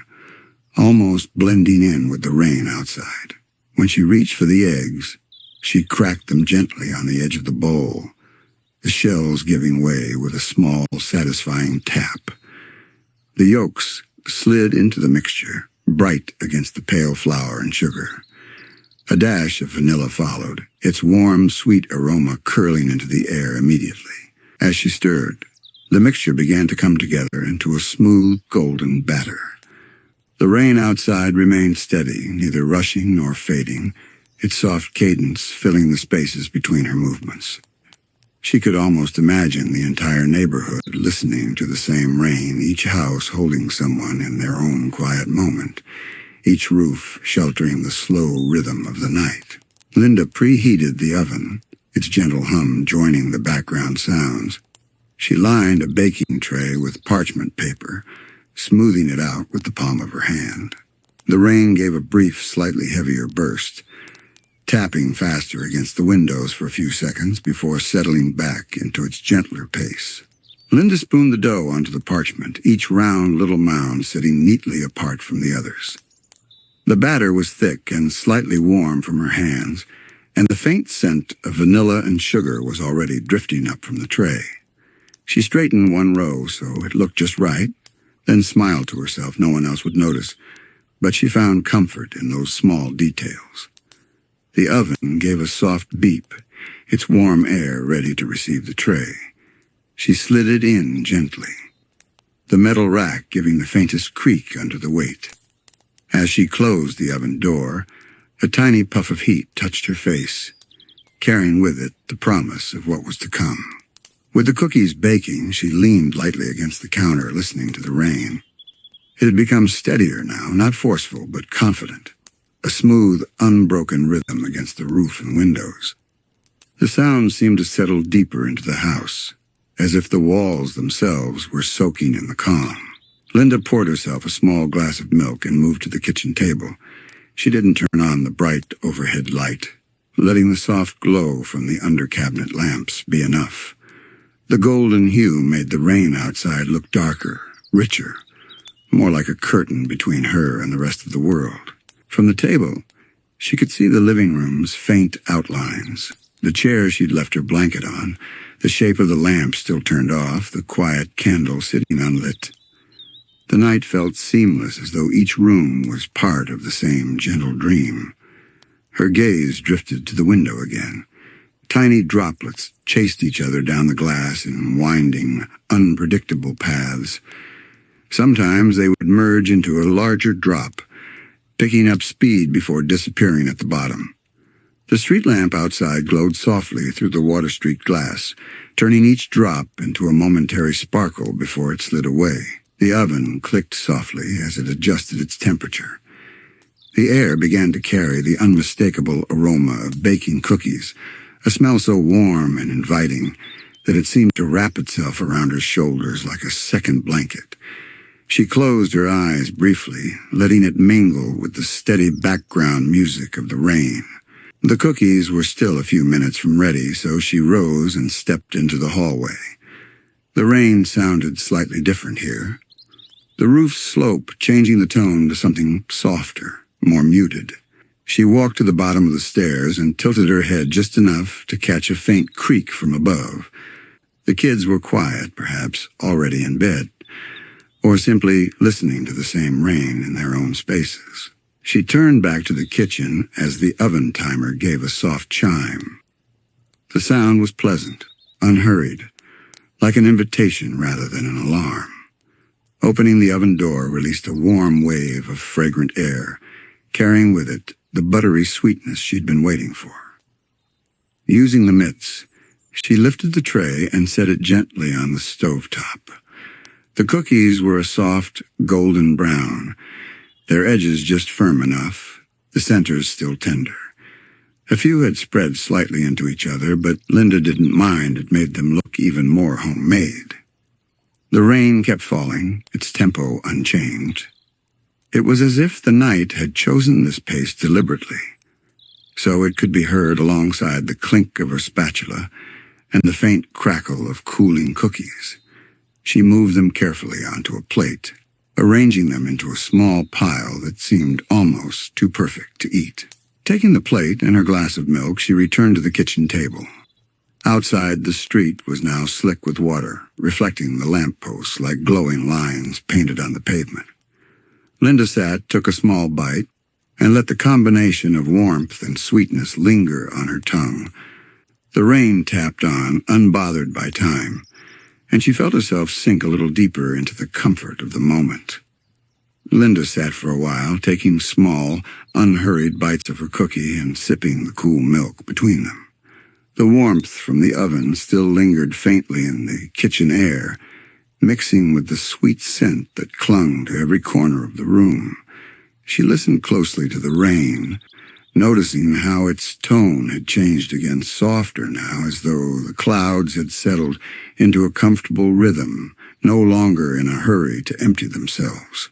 almost blending in with the rain outside. When she reached for the eggs, she cracked them gently on the edge of the bowl, the shells giving way with a small, satisfying tap. The yolks slid into the mixture, bright against the pale flour and sugar. A dash of vanilla followed, its warm, sweet aroma curling into the air immediately. As she stirred, the mixture began to come together into a smooth, golden batter. The rain outside remained steady, neither rushing nor fading, its soft cadence filling the spaces between her movements. She could almost imagine the entire neighborhood listening to the same rain, each house holding someone in their own quiet moment, each roof sheltering the slow rhythm of the night. Linda preheated the oven, its gentle hum joining the background sounds. She lined a baking tray with parchment paper, smoothing it out with the palm of her hand. The rain gave a brief, slightly heavier burst, tapping faster against the windows for a few seconds before settling back into its gentler pace. Linda spooned the dough onto the parchment, each round little mound sitting neatly apart from the others. The batter was thick and slightly warm from her hands, and the faint scent of vanilla and sugar was already drifting up from the tray. She straightened one row so it looked just right, then smiled to herself. No one else would notice, but she found comfort in those small details. The oven gave a soft beep, its warm air ready to receive the tray. She slid it in gently, the metal rack giving the faintest creak under the weight. As she closed the oven door, a tiny puff of heat touched her face, carrying with it the promise of what was to come. With the cookies baking, she leaned lightly against the counter, listening to the rain. It had become steadier now, not forceful, but confident. A smooth, unbroken rhythm against the roof and windows. The sound seemed to settle deeper into the house, as if the walls themselves were soaking in the calm. Linda poured herself a small glass of milk and moved to the kitchen table. She didn't turn on the bright overhead light, letting the soft glow from the under-cabinet lamps be enough. The golden hue made the rain outside look darker, richer, more like a curtain between her and the rest of the world. From the table, she could see the living room's faint outlines, the chair she'd left her blanket on, the shape of the lamp still turned off, the quiet candle sitting unlit. The night felt seamless, as though each room was part of the same gentle dream. Her gaze drifted to the window again. Tiny droplets chased each other down the glass in winding, unpredictable paths. Sometimes they would merge into a larger drop, picking up speed before disappearing at the bottom. The street lamp outside glowed softly through the Water Street glass, turning each drop into a momentary sparkle before it slid away. The oven clicked softly as it adjusted its temperature. The air began to carry the unmistakable aroma of baking cookies, a smell so warm and inviting that it seemed to wrap itself around her shoulders like a second blanket. She closed her eyes briefly, letting it mingle with the steady background music of the rain. The cookies were still a few minutes from ready, so she rose and stepped into the hallway. The rain sounded slightly different here, the roof's slope changing the tone to something softer, more muted. She walked to the bottom of the stairs and tilted her head just enough to catch a faint creak from above. The kids were quiet, perhaps already in bed. or simply listening to the same rain in their own spaces. She turned back to the kitchen as the oven timer gave a soft chime. The sound was pleasant, unhurried, like an invitation rather than an alarm. Opening the oven door released a warm wave of fragrant air, carrying with it the buttery sweetness she'd been waiting for. Using the mitts, she lifted the tray and set it gently on the stovetop. The cookies were a soft, golden brown, their edges just firm enough, the centers still tender. A few had spread slightly into each other, but Linda didn't mind. It made them look even more homemade. The rain kept falling, its tempo unchanged. It was as if the night had chosen this pace deliberately, so it could be heard alongside the clink of her spatula and the faint crackle of cooling cookies. She moved them carefully onto a plate, arranging them into a small pile that seemed almost too perfect to eat. Taking the plate and her glass of milk, she returned to the kitchen table. Outside, the street was now slick with water, reflecting the lampposts like glowing lines painted on the pavement. Linda sat, took a small bite, and let the combination of warmth and sweetness linger on her tongue. The rain tapped on, unbothered by time, and she felt herself sink a little deeper into the comfort of the moment. Linda sat for a while, taking small, unhurried bites of her cookie and sipping the cool milk between them. The warmth from the oven still lingered faintly in the kitchen air, mixing with the sweet scent that clung to every corner of the room. She listened closely to the rain, noticing how its tone had changed again, softer now, as though the clouds had settled into a comfortable rhythm, no longer in a hurry to empty themselves.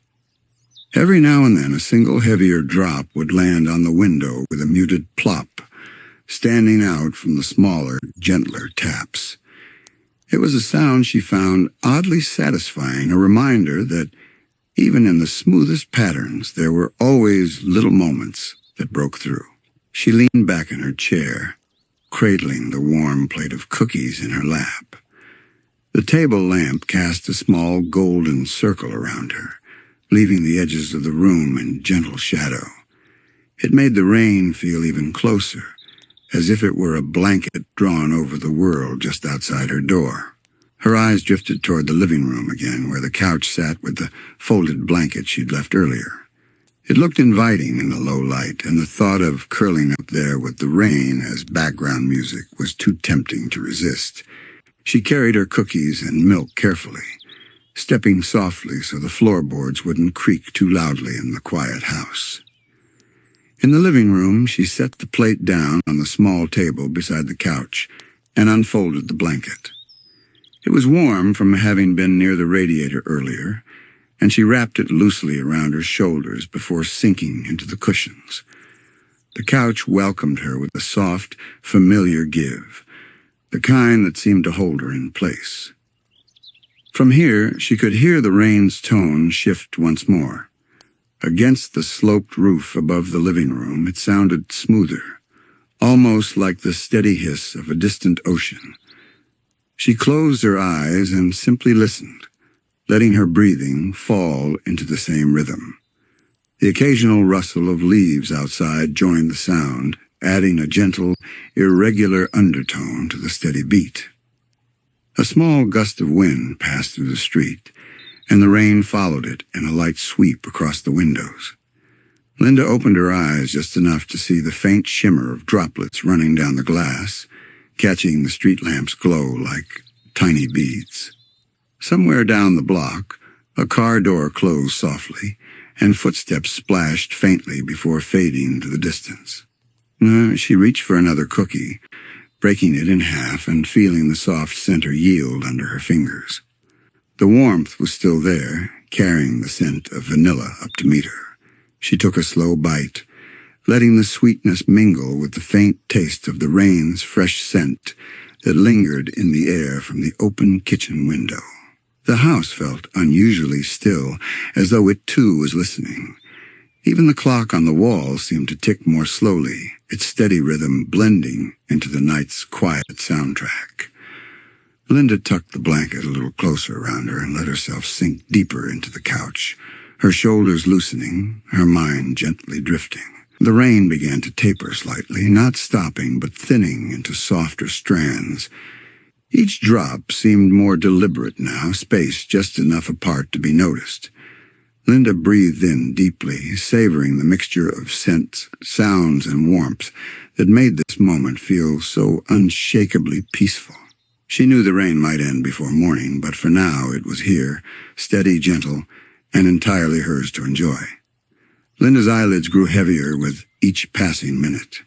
Every now and then a single heavier drop would land on the window with a muted plop, standing out from the smaller, gentler taps. It was a sound she found oddly satisfying, a reminder that even in the smoothest patterns there were always little moments that broke through. She leaned back in her chair, cradling the warm plate of cookies in her lap. The table lamp cast a small golden circle around her, leaving the edges of the room in gentle shadow. It made the rain feel even closer, as if it were a blanket drawn over the world just outside her door. Her eyes drifted toward the living room again, where the couch sat with the folded blanket she'd left earlier. It looked inviting in the low light, and the thought of curling up there with the rain as background music was too tempting to resist. She carried her cookies and milk carefully, stepping softly so the floorboards wouldn't creak too loudly in the quiet house. In the living room, she set the plate down on the small table beside the couch and unfolded the blanket. It was warm from having been near the radiator earlier, and she wrapped it loosely around her shoulders before sinking into the cushions. The couch welcomed her with a soft, familiar give, the kind that seemed to hold her in place. From here, she could hear the rain's tone shift once more. Against the sloped roof above the living room, it sounded smoother, almost like the steady hiss of a distant ocean. She closed her eyes and simply listened, letting her breathing fall into the same rhythm. The occasional rustle of leaves outside joined the sound, adding a gentle, irregular undertone to the steady beat. A small gust of wind passed through the street, and the rain followed it in a light sweep across the windows. Linda opened her eyes just enough to see the faint shimmer of droplets running down the glass, catching the street lamp's glow like tiny beads. Somewhere down the block, a car door closed softly, and footsteps splashed faintly before fading to the distance. She reached for another cookie, breaking it in half and feeling the soft center yield under her fingers. The warmth was still there, carrying the scent of vanilla up to meet her. She took a slow bite, letting the sweetness mingle with the faint taste of the rain's fresh scent that lingered in the air from the open kitchen window. The house felt unusually still, as though it too was listening. Even the clock on the wall seemed to tick more slowly, its steady rhythm blending into the night's quiet soundtrack. Linda tucked the blanket a little closer around her and let herself sink deeper into the couch, her shoulders loosening, her mind gently drifting. The rain began to taper slightly, not stopping but thinning into softer strands. Each drop seemed more deliberate now, spaced just enough apart to be noticed. Linda breathed in deeply, savoring the mixture of scents, sounds, and warmth that made this moment feel so unshakably peaceful. She knew the rain might end before morning, but for now it was here, steady, gentle, and entirely hers to enjoy. Linda's eyelids grew heavier with each passing minute.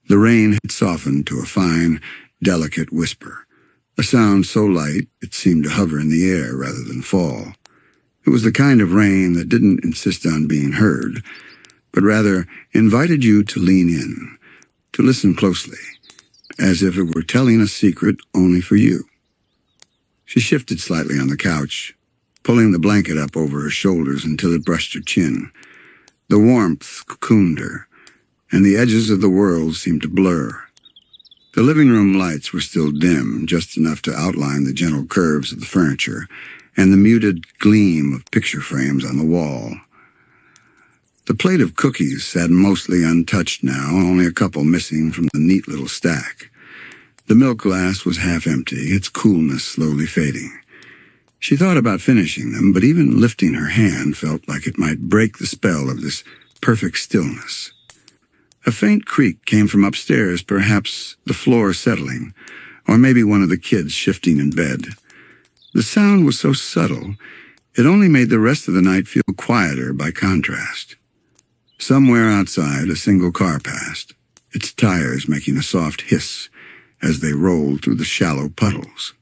The rain had softened to a fine, delicate whisper, a sound so light it seemed to hover in the air rather than fall. It was the kind of rain that didn't insist on being heard, but rather invited you to lean in, to listen closely, as if it were telling a secret only for you. She shifted slightly on the couch, pulling the blanket up over her shoulders until it brushed her chin. The warmth cocooned her, and the edges of the world seemed to blur. The living room lights were still dim, just enough to outline the gentle curves of the furniture and the muted gleam of picture frames on the wall. The plate of cookies sat mostly untouched now, only a couple missing from the neat little stack. The milk glass was half empty, its coolness slowly fading. She thought about finishing them, but even lifting her hand felt like it might break the spell of this perfect stillness. A faint creak came from upstairs, perhaps the floor settling, or maybe one of the kids shifting in bed. The sound was so subtle, it only made the rest of the night feel quieter by contrast. Somewhere outside, a single car passed, its tires making a soft hiss as they rolled through the shallow puddles.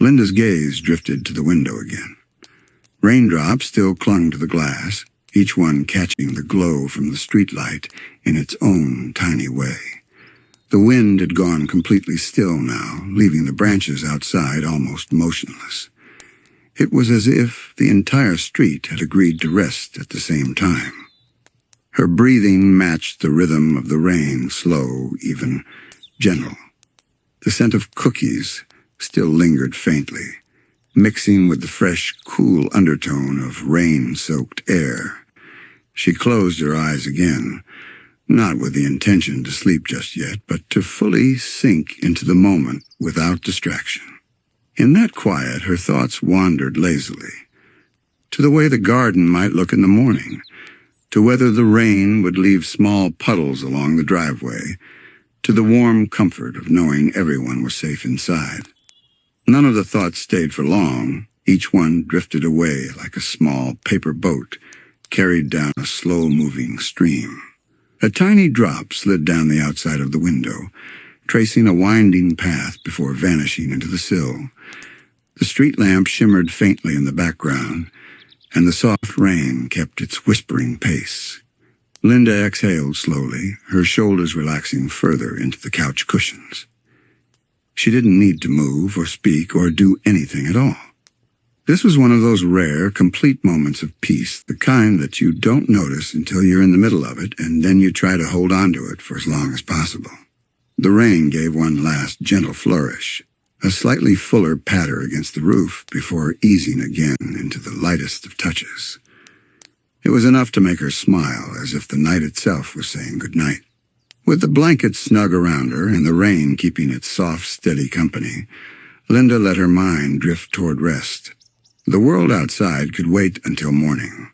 Linda's gaze drifted to the window again. Raindrops still clung to the glass, each one catching the glow from the streetlight in its own tiny way. The wind had gone completely still now, leaving the branches outside almost motionless. It was as if the entire street had agreed to rest at the same time. Her breathing matched the rhythm of the rain, slow, even, gentle. The scent of cookies still lingered faintly, mixing with the fresh, cool undertone of rain-soaked air. She closed her eyes again, not with the intention to sleep just yet, but to fully sink into the moment without distraction. In that quiet, her thoughts wandered lazily, to the way the garden might look in the morning, to whether the rain would leave small puddles along the driveway, to the warm comfort of knowing everyone was safe inside. None of the thoughts stayed for long. Each one drifted away like a small paper boat carried down a slow-moving stream. A tiny drop slid down the outside of the window, tracing a winding path before vanishing into the sill. The street lamp shimmered faintly in the background, and the soft rain kept its whispering pace. Linda exhaled slowly, her shoulders relaxing further into the couch cushions. She didn't need to move or speak or do anything at all. This was one of those rare, complete moments of peace, the kind that you don't notice until you're in the middle of it, and then you try to hold on to it for as long as possible. The rain gave one last gentle flourish, a slightly fuller patter against the roof before easing again into the lightest of touches. It was enough to make her smile, as if the night itself was saying good night. With the blanket snug around her and the rain keeping its soft, steady company, Linda let her mind drift toward rest. The world outside could wait until morning.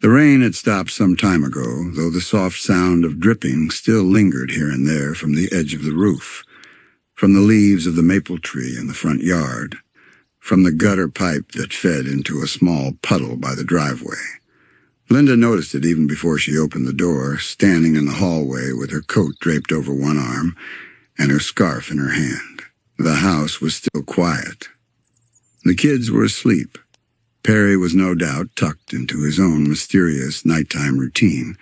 The rain had stopped some time ago, though the soft sound of dripping still lingered here and there from the edge of the roof, from the leaves of the maple tree in the front yard, from the gutter pipe that fed into a small puddle by the driveway. Linda noticed it even before she opened the door, standing in the hallway with her coat draped over one arm and her scarf in her hand. The house was still quiet. The kids were asleep. Perry was no doubt tucked into his own mysterious nighttime routine,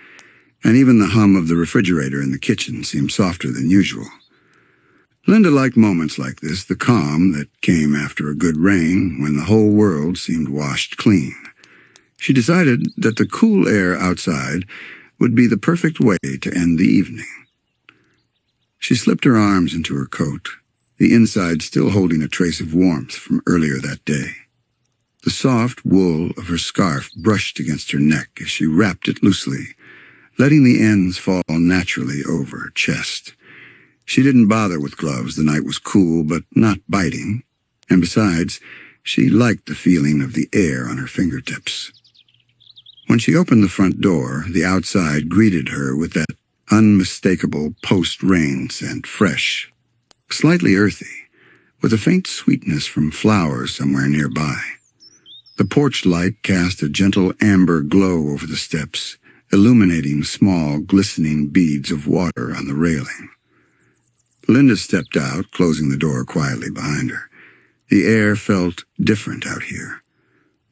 and even the hum of the refrigerator in the kitchen seemed softer than usual. Linda liked moments like this, the calm that came after a good rain when the whole world seemed washed clean. She decided that the cool air outside would be the perfect way to end the evening. She slipped her arms into her coat, the inside still holding a trace of warmth from earlier that day. The soft wool of her scarf brushed against her neck as she wrapped it loosely, letting the ends fall naturally over her chest. She didn't bother with gloves. The night was cool, but not biting. And besides, she liked the feeling of the air on her fingertips. When she opened the front door, the outside greeted her with that unmistakable post-rain scent, fresh, slightly earthy, with a faint sweetness from flowers somewhere nearby. The porch light cast a gentle amber glow over the steps, illuminating small, glistening beads of water on the railing. Linda stepped out, closing the door quietly behind her. The air felt different out here.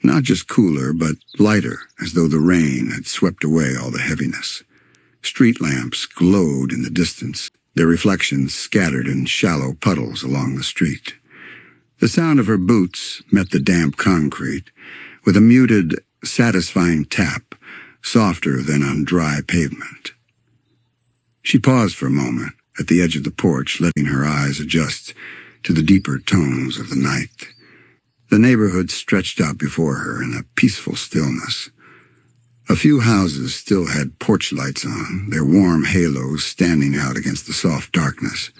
Not just cooler, but lighter, as though the rain had swept away all the heaviness. Street lamps glowed in the distance, their reflections scattered in shallow puddles along the street. The sound of her boots met the damp concrete with a muted, satisfying tap, softer than on dry pavement. She paused for a moment at the edge of the porch, letting her eyes adjust to the deeper tones of the night. The neighborhood stretched out before her in a peaceful stillness. A few houses still had porch lights on, their warm halos standing out against the soft darkness.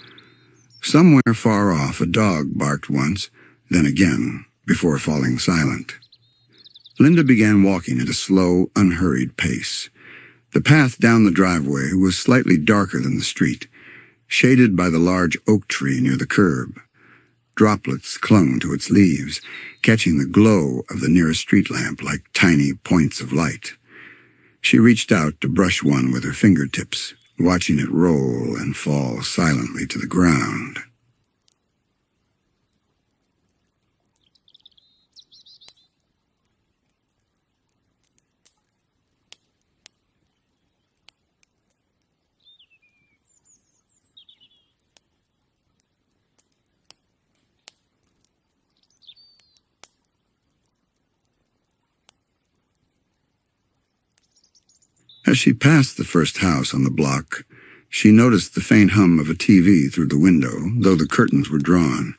Somewhere far off, a dog barked once, then again, before falling silent. Linda began walking at a slow, unhurried pace. The path down the driveway was slightly darker than the street, shaded by the large oak tree near the curb. Droplets clung to its leaves, catching the glow of the nearest street lamp like tiny points of light. She reached out to brush one with her fingertips, watching it roll and fall silently to the ground. As she passed the first house on the block, she noticed the faint hum of a TV through the window, though the curtains were drawn.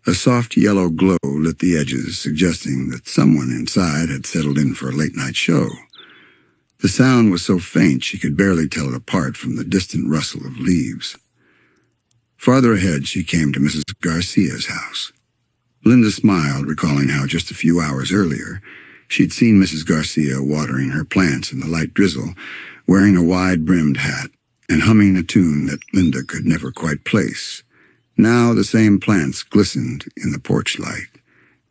A soft yellow glow lit the edges, suggesting that someone inside had settled in for a late-night show. The sound was so faint she could barely tell it apart from the distant rustle of leaves. Farther ahead, she came to Mrs. Garcia's house. Linda smiled, recalling how just a few hours earlier she'd seen Mrs. Garcia watering her plants in the light drizzle, wearing a wide-brimmed hat and humming a tune that Linda could never quite place. Now the same plants glistened in the porch light,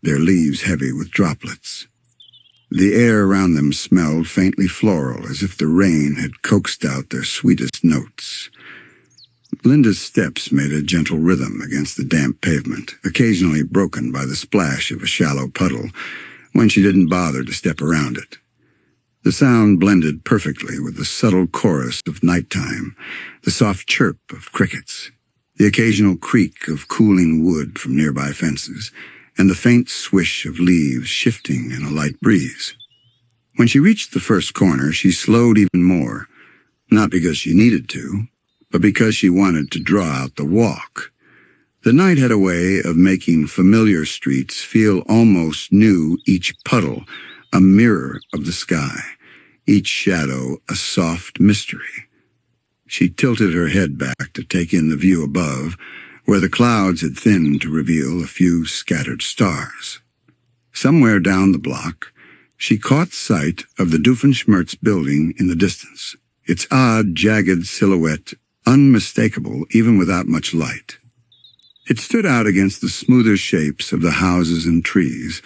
their leaves heavy with droplets. The air around them smelled faintly floral, as if the rain had coaxed out their sweetest notes. Linda's steps made a gentle rhythm against the damp pavement, occasionally broken by the splash of a shallow puddle, when she didn't bother to step around it. The sound blended perfectly with the subtle chorus of nighttime, the soft chirp of crickets, the occasional creak of cooling wood from nearby fences, and the faint swish of leaves shifting in a light breeze. When she reached the first corner, she slowed even more, not because she needed to, but because she wanted to draw out the walk. The night had a way of making familiar streets feel almost new, each puddle a mirror of the sky, each shadow a soft mystery. She tilted her head back to take in the view above, where the clouds had thinned to reveal a few scattered stars. Somewhere down the block, she caught sight of the Doofenshmirtz building in the distance, its odd, jagged silhouette unmistakable even without much light. It stood out against the smoother shapes of the houses and trees,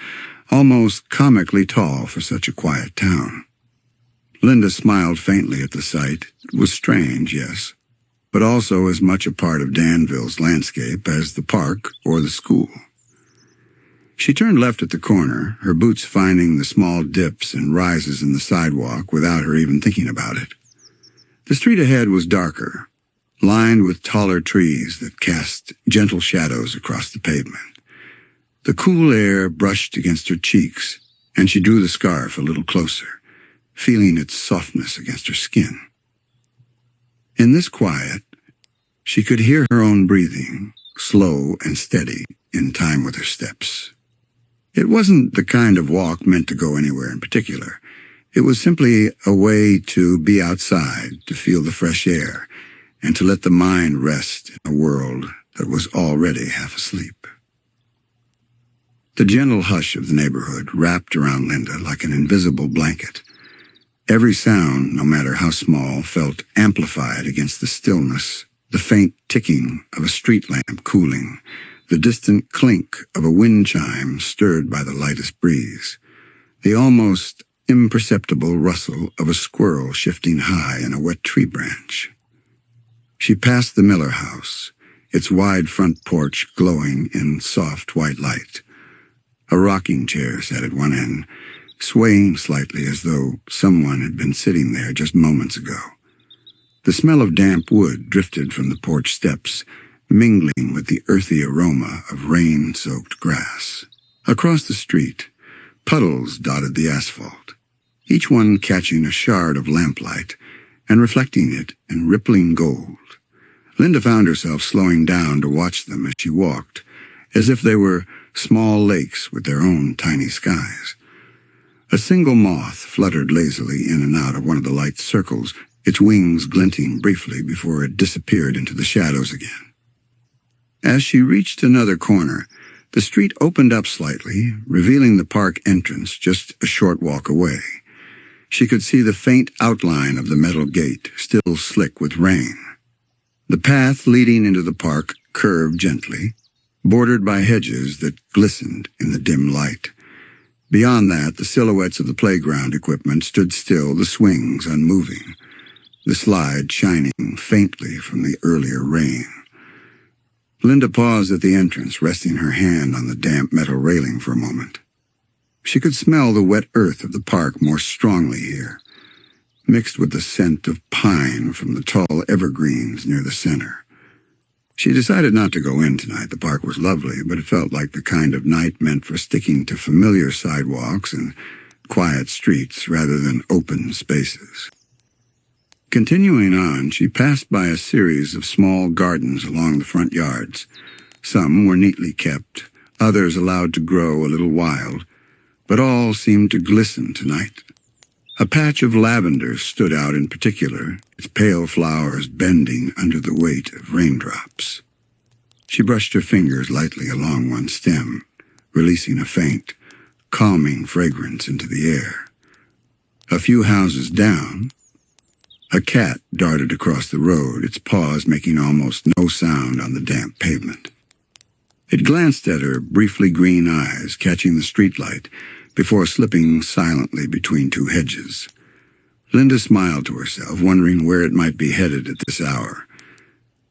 almost comically tall for such a quiet town. Linda smiled faintly at the sight. It was strange, yes, but also as much a part of Danville's landscape as the park or the school. She turned left at the corner, her boots finding the small dips and rises in the sidewalk without her even thinking about it. The street ahead was darker, lined with taller trees that cast gentle shadows across the pavement. The cool air brushed against her cheeks, and she drew the scarf a little closer, feeling its softness against her skin. In this quiet, she could hear her own breathing, slow and steady, in time with her steps. It wasn't the kind of walk meant to go anywhere in particular. It was simply a way to be outside, to feel the fresh air, and to let the mind rest in a world that was already half asleep. The gentle hush of the neighborhood wrapped around Linda like an invisible blanket. Every sound, no matter how small, felt amplified against the stillness, the faint ticking of a street lamp cooling, the distant clink of a wind chime stirred by the lightest breeze, the almost imperceptible rustle of a squirrel shifting high in a wet tree branch. She passed the Miller house, its wide front porch glowing in soft white light. A rocking chair sat at one end, swaying slightly as though someone had been sitting there just moments ago. The smell of damp wood drifted from the porch steps, mingling with the earthy aroma of rain-soaked grass. Across the street, puddles dotted the asphalt, each one catching a shard of lamplight and reflecting it in rippling gold. Linda found herself slowing down to watch them as she walked, as if they were small lakes with their own tiny skies. A single moth fluttered lazily in and out of one of the light circles, its wings glinting briefly before it disappeared into the shadows again. As she reached another corner, the street opened up slightly, revealing the park entrance just a short walk away. She could see the faint outline of the metal gate, still slick with rain. The path leading into the park curved gently, bordered by hedges that glistened in the dim light. Beyond that, the silhouettes of the playground equipment stood still, the swings unmoving, the slide shining faintly from the earlier rain. Linda paused at the entrance, resting her hand on the damp metal railing for a moment. She could smell the wet earth of the park more strongly here, mixed with the scent of pine from the tall evergreens near the center. She decided not to go in tonight. The park was lovely, but it felt like the kind of night meant for sticking to familiar sidewalks and quiet streets rather than open spaces. Continuing on, she passed by a series of small gardens along the front yards. Some were neatly kept, others allowed to grow a little wild, but all seemed to glisten tonight. A patch of lavender stood out in particular, its pale flowers bending under the weight of raindrops. She brushed her fingers lightly along one stem, releasing a faint, calming fragrance into the air. A few houses down, a cat darted across the road, its paws making almost no sound on the damp pavement. It glanced at her briefly green eyes, catching the streetlight, before slipping silently between two hedges. Linda smiled to herself, wondering where it might be headed at this hour.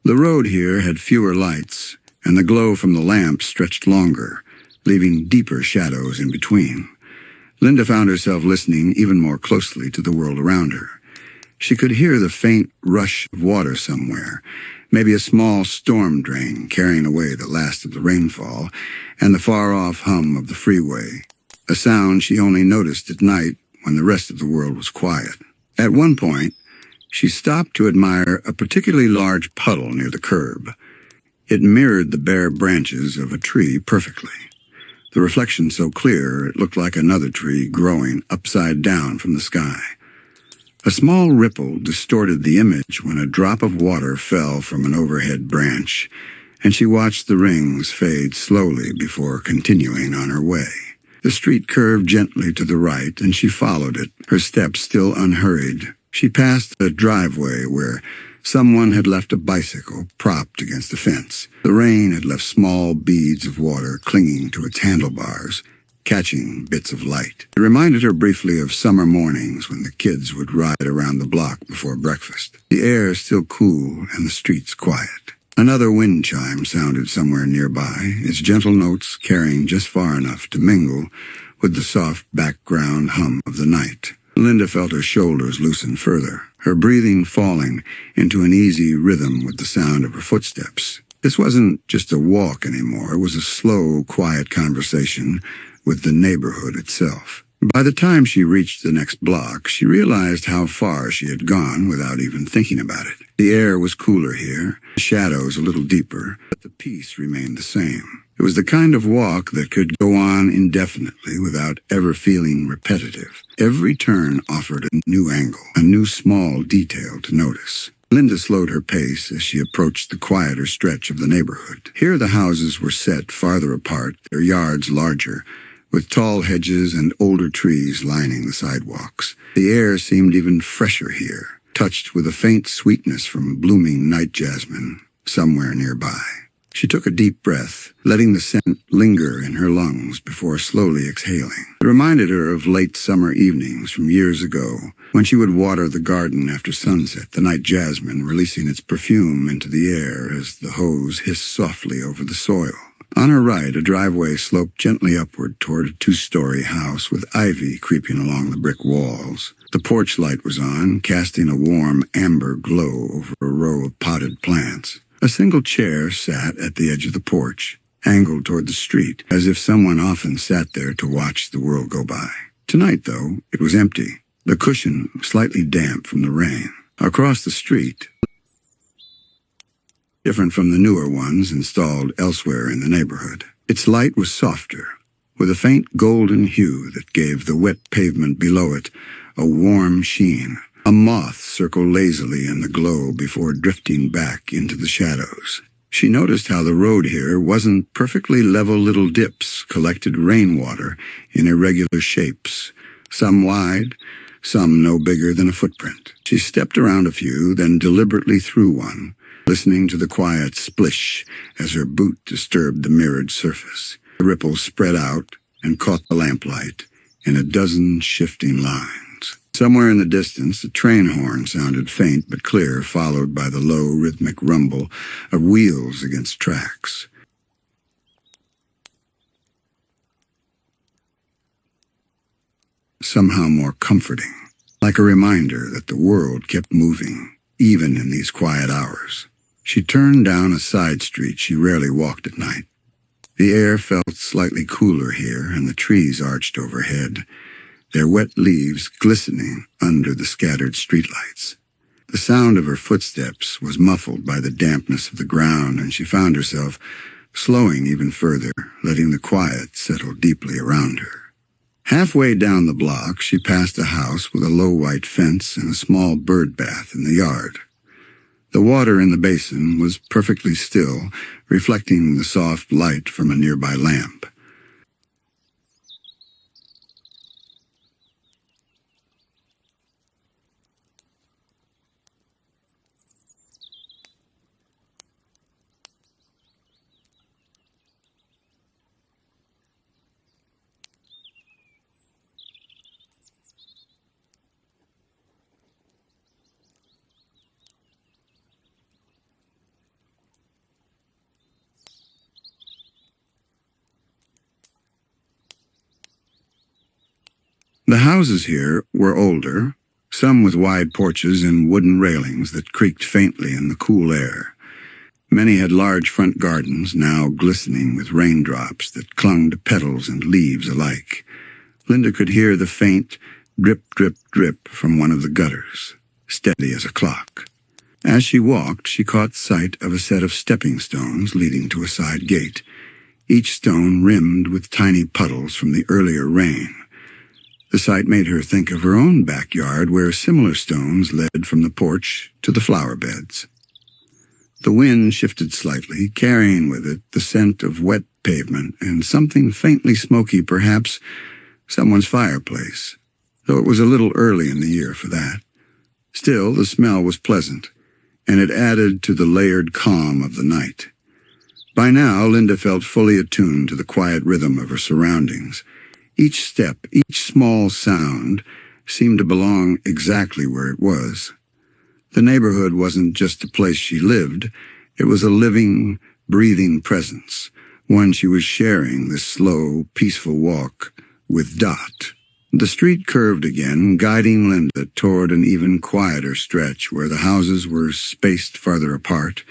The road here had fewer lights, and the glow from the lamps stretched longer, leaving deeper shadows in between. Linda found herself listening even more closely to the world around her. She could hear the faint rush of water somewhere, maybe a small storm drain carrying away the last of the rainfall, and the far-off hum of the freeway, a sound she only noticed at night when the rest of the world was quiet. At one point, she stopped to admire a particularly large puddle near the curb. It mirrored the bare branches of a tree perfectly, the reflection so clear it looked like another tree growing upside down from the sky. A small ripple distorted the image when a drop of water fell from an overhead branch, and she watched the rings fade slowly before continuing on her way. The street curved gently to the right, and she followed it, her steps still unhurried. She passed a driveway where someone had left a bicycle propped against the fence. The rain had left small beads of water clinging to its handlebars, catching bits of light. It reminded her briefly of summer mornings when the kids would ride around the block before breakfast. The air still cool and the streets quiet. Another wind chime sounded somewhere nearby, its gentle notes carrying just far enough to mingle with the soft background hum of the night. Linda felt her shoulders loosen further, her breathing falling into an easy rhythm with the sound of her footsteps. This wasn't just a walk anymore. It was a slow, quiet conversation with the neighborhood itself. By the time she reached the next block, she realized how far she had gone without even thinking about it. The air was cooler here, the shadows a little deeper, but the peace remained the same. It was the kind of walk that could go on indefinitely without ever feeling repetitive. Every turn offered a new angle, a new small detail to notice. Linda slowed her pace as she approached the quieter stretch of the neighborhood. Here the houses were set farther apart, their yards larger, with tall hedges and older trees lining the sidewalks. The air seemed even fresher here, touched with a faint sweetness from blooming night jasmine somewhere nearby. She took a deep breath, letting the scent linger in her lungs before slowly exhaling. It reminded her of late summer evenings from years ago, when she would water the garden after sunset, the night jasmine releasing its perfume into the air as the hose hissed softly over the soil. On her right, a driveway sloped gently upward toward a two-story house with ivy creeping along the brick walls. The porch light was on, casting a warm amber glow over a row of potted plants. A single chair sat at the edge of the porch, angled toward the street, as if someone often sat there to watch the world go by. Tonight, though, it was empty, the cushion slightly damp from the rain. Across the street, different from the newer ones installed elsewhere in the neighborhood. Its light was softer, with a faint golden hue that gave the wet pavement below it a warm sheen. A moth circled lazily in the glow before drifting back into the shadows. She noticed how the road here wasn't perfectly level little dips, collected rainwater in irregular shapes, some wide, some no bigger than a footprint. She stepped around a few, then deliberately through one, listening to the quiet splish as her boot disturbed the mirrored surface. The ripples spread out and caught the lamplight in a dozen shifting lines. Somewhere in the distance, a train horn sounded faint but clear, followed by the low, rhythmic rumble of wheels against tracks. Somehow more comforting, like a reminder that the world kept moving, even in these quiet hours. She turned down a side street she rarely walked at night. The air felt slightly cooler here, and the trees arched overhead, their wet leaves glistening under the scattered streetlights. The sound of her footsteps was muffled by the dampness of the ground, and she found herself slowing even further, letting the quiet settle deeply around her. Halfway down the block, she passed a house with a low white fence and a small bird bath in the yard. The water in the basin was perfectly still, reflecting the soft light from a nearby lamp. The houses here were older, some with wide porches and wooden railings that creaked faintly in the cool air. Many had large front gardens, now glistening with raindrops that clung to petals and leaves alike. Linda could hear the faint drip, drip, drip from one of the gutters, steady as a clock. As she walked, she caught sight of a set of stepping stones leading to a side gate, each stone rimmed with tiny puddles from the earlier rain. The sight made her think of her own backyard, where similar stones led from the porch to the flower beds. The wind shifted slightly, carrying with it the scent of wet pavement and something faintly smoky, perhaps someone's fireplace, though it was a little early in the year for that. Still, the smell was pleasant, and it added to the layered calm of the night. By now, Linda felt fully attuned to the quiet rhythm of her surroundings. Each step, each small sound, seemed to belong exactly where it was. The neighborhood wasn't just a place she lived, it was a living, breathing presence, one she was sharing this slow, peaceful walk with Dot. The street curved again, guiding Linda toward an even quieter stretch where the houses were spaced farther apart,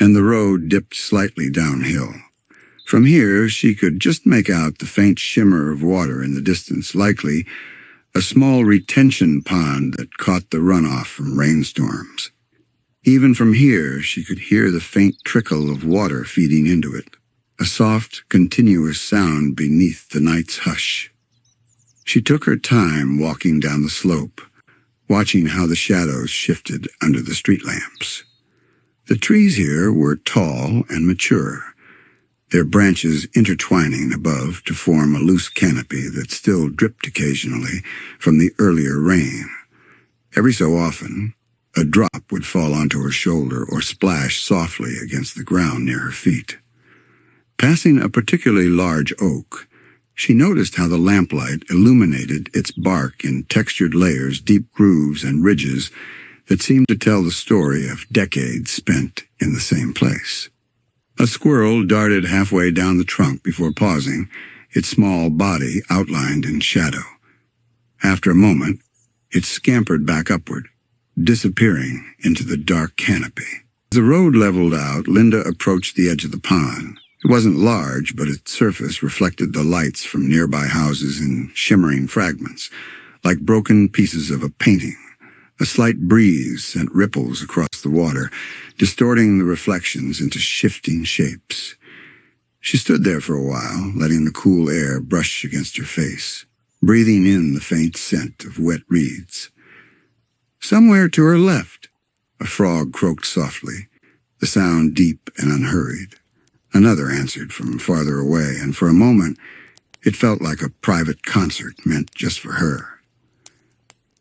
and the road dipped slightly downhill. From here, she could just make out the faint shimmer of water in the distance, likely a small retention pond that caught the runoff from rainstorms. Even from here, she could hear the faint trickle of water feeding into it, a soft, continuous sound beneath the night's hush. She took her time walking down the slope, watching how the shadows shifted under the street lamps. The trees here were tall and mature, their branches intertwining above to form a loose canopy that still dripped occasionally from the earlier rain. Every so often, a drop would fall onto her shoulder or splash softly against the ground near her feet. Passing a particularly large oak, she noticed how the lamplight illuminated its bark in textured layers, deep grooves, and ridges that seemed to tell the story of decades spent in the same place. A squirrel darted halfway down the trunk before pausing, its small body outlined in shadow. After a moment, it scampered back upward, disappearing into the dark canopy. As the road leveled out, Linda approached the edge of the pond. It wasn't large, but its surface reflected the lights from nearby houses in shimmering fragments, like broken pieces of a painting. A slight breeze sent ripples across the water, distorting the reflections into shifting shapes. She stood there for a while, letting the cool air brush against her face, breathing in the faint scent of wet reeds. Somewhere to her left, a frog croaked softly, the sound deep and unhurried. Another answered from farther away, and for a moment it felt like a private concert meant just for her.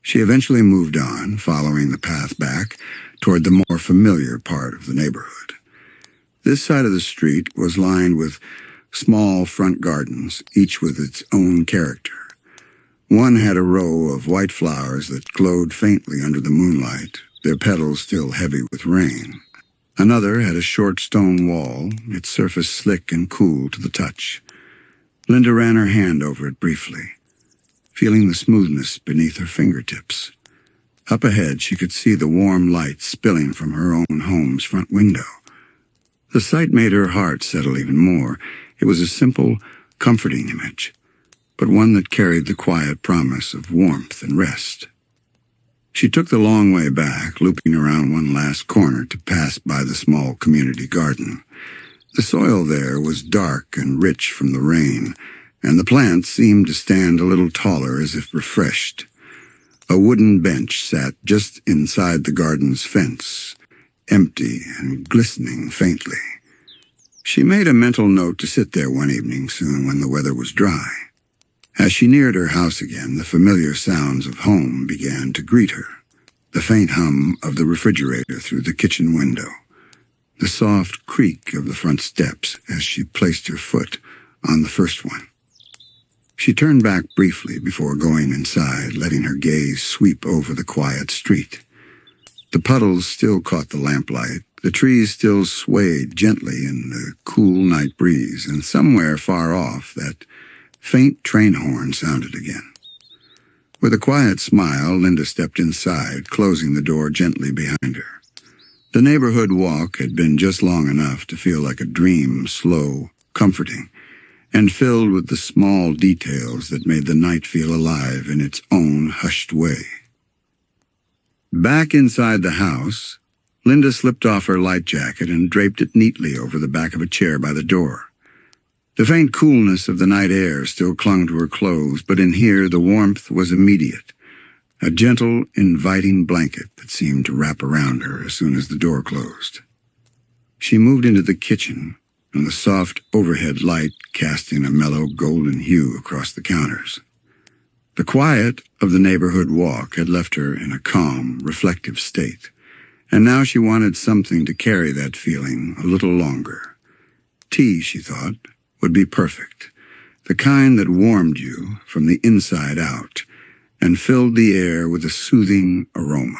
She eventually moved on, following the path back toward the more familiar part of the neighborhood. This side of the street was lined with small front gardens, each with its own character. One had a row of white flowers that glowed faintly under the moonlight, their petals still heavy with rain. Another had a short stone wall, its surface slick and cool to the touch. Linda ran her hand over it briefly, feeling the smoothness beneath her fingertips. Up ahead, she could see the warm light spilling from her own home's front window. The sight made her heart settle even more. It was a simple, comforting image, but one that carried the quiet promise of warmth and rest. She took the long way back, looping around one last corner to pass by the small community garden. The soil there was dark and rich from the rain, and the plants seemed to stand a little taller as if refreshed. A wooden bench sat just inside the garden's fence, empty and glistening faintly. She made a mental note to sit there one evening soon when the weather was dry. As she neared her house again, the familiar sounds of home began to greet her. The faint hum of the refrigerator through the kitchen window, the soft creak of the front steps as she placed her foot on the first one. She turned back briefly before going inside, letting her gaze sweep over the quiet street. The puddles still caught the lamplight, the trees still swayed gently in the cool night breeze, and somewhere far off that faint train horn sounded again. With a quiet smile, Linda stepped inside, closing the door gently behind her. The neighborhood walk had been just long enough to feel like a dream, slow, comforting, and filled with the small details that made the night feel alive in its own hushed way. Back inside the house, Linda slipped off her light jacket and draped it neatly over the back of a chair by the door. The faint coolness of the night air still clung to her clothes, but in here the warmth was immediate, a gentle, inviting blanket that seemed to wrap around her as soon as the door closed. She moved into the kitchen, and the soft overhead light casting a mellow golden hue across the counters. The quiet of the neighborhood walk had left her in a calm, reflective state, and now she wanted something to carry that feeling a little longer. Tea, she thought, would be perfect, the kind that warmed you from the inside out and filled the air with a soothing aroma.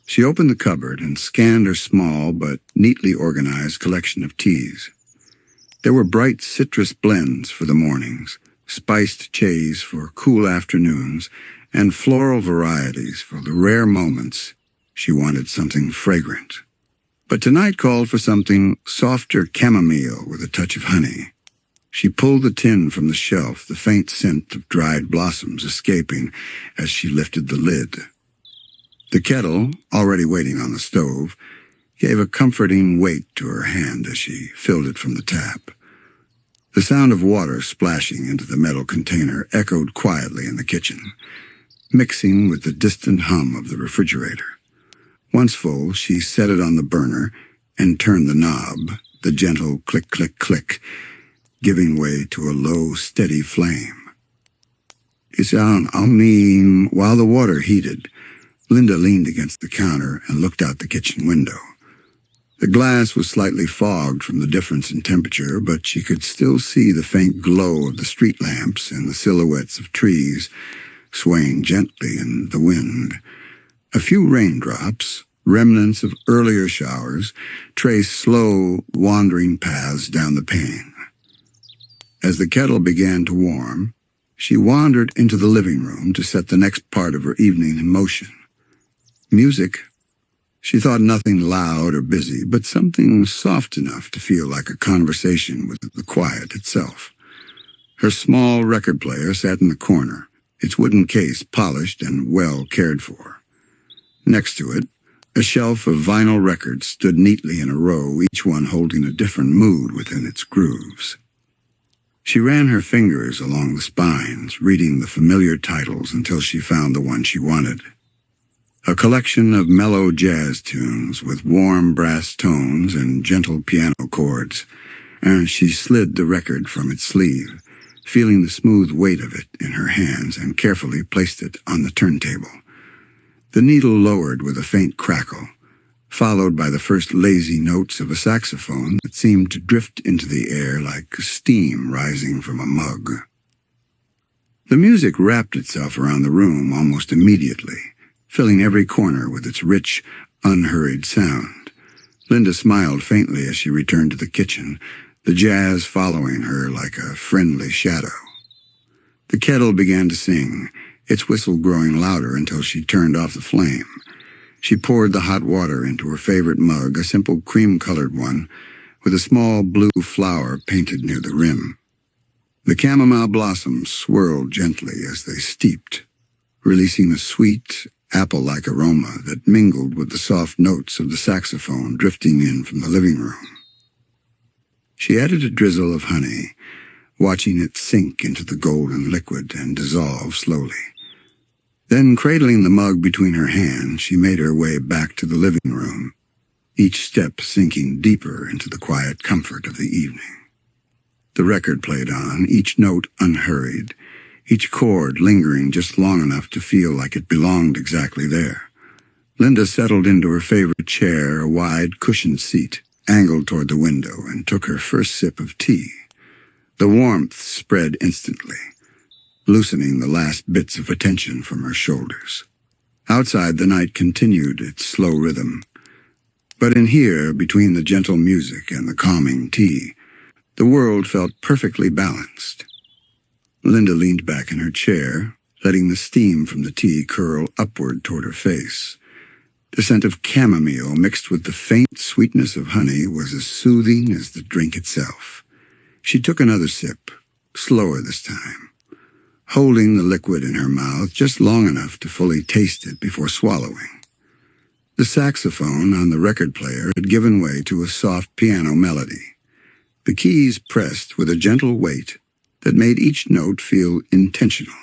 She opened the cupboard and scanned her small but neatly organized collection of teas. There were bright citrus blends for the mornings, spiced chays for cool afternoons, and floral varieties for the rare moments she wanted something fragrant. But tonight called for something softer chamomile with a touch of honey. She pulled the tin from the shelf, the faint scent of dried blossoms escaping as she lifted the lid. The kettle, already waiting on the stove, gave a comforting weight to her hand as she filled it from the tap. The sound of water splashing into the metal container echoed quietly in the kitchen, mixing with the distant hum of the refrigerator. Once full, she set it on the burner and turned the knob, the gentle click-click-click, giving way to a low, steady flame. While the water heated, Linda leaned against the counter and looked out the kitchen window. The glass was slightly fogged from the difference in temperature, but she could still see the faint glow of the street lamps and the silhouettes of trees swaying gently in the wind. A few raindrops, remnants of earlier showers, traced slow, wandering paths down the pane. As the kettle began to warm, she wandered into the living room to set the next part of her evening in motion. Music. She thought nothing loud or busy, but something soft enough to feel like a conversation with the quiet itself. Her small record player sat in the corner, its wooden case polished and well cared for. Next to it, a shelf of vinyl records stood neatly in a row, each one holding a different mood within its grooves. She ran her fingers along the spines, reading the familiar titles until she found the one she wanted. A collection of mellow jazz tunes with warm brass tones and gentle piano chords, and she slid the record from its sleeve, feeling the smooth weight of it in her hands, and carefully placed it on the turntable. The needle lowered with a faint crackle, followed by the first lazy notes of a saxophone that seemed to drift into the air like steam rising from a mug. The music wrapped itself around the room almost immediately, filling every corner with its rich, unhurried sound. Linda smiled faintly as she returned to the kitchen, the jazz following her like a friendly shadow. The kettle began to sing, its whistle growing louder until she turned off the flame. She poured the hot water into her favorite mug, a simple cream-colored one, with a small blue flower painted near the rim. The chamomile blossoms swirled gently as they steeped, releasing a sweet, apple-like aroma that mingled with the soft notes of the saxophone drifting in from the living room. She added a drizzle of honey, watching it sink into the golden liquid and dissolve slowly. Then, cradling the mug between her hands, she made her way back to the living room, each step sinking deeper into the quiet comfort of the evening. The record played on, each note unhurried, each chord lingering just long enough to feel like it belonged exactly there. Linda settled into her favorite chair, a wide, cushioned seat, angled toward the window, and took her first sip of tea. The warmth spread instantly, loosening the last bits of attention from her shoulders. Outside, the night continued its slow rhythm. But in here, between the gentle music and the calming tea, the world felt perfectly balanced. Linda leaned back in her chair, letting the steam from the tea curl upward toward her face. The scent of chamomile mixed with the faint sweetness of honey was as soothing as the drink itself. She took another sip, slower this time, holding the liquid in her mouth just long enough to fully taste it before swallowing. The saxophone on the record player had given way to a soft piano melody, the keys pressed with a gentle weight that made each note feel intentional.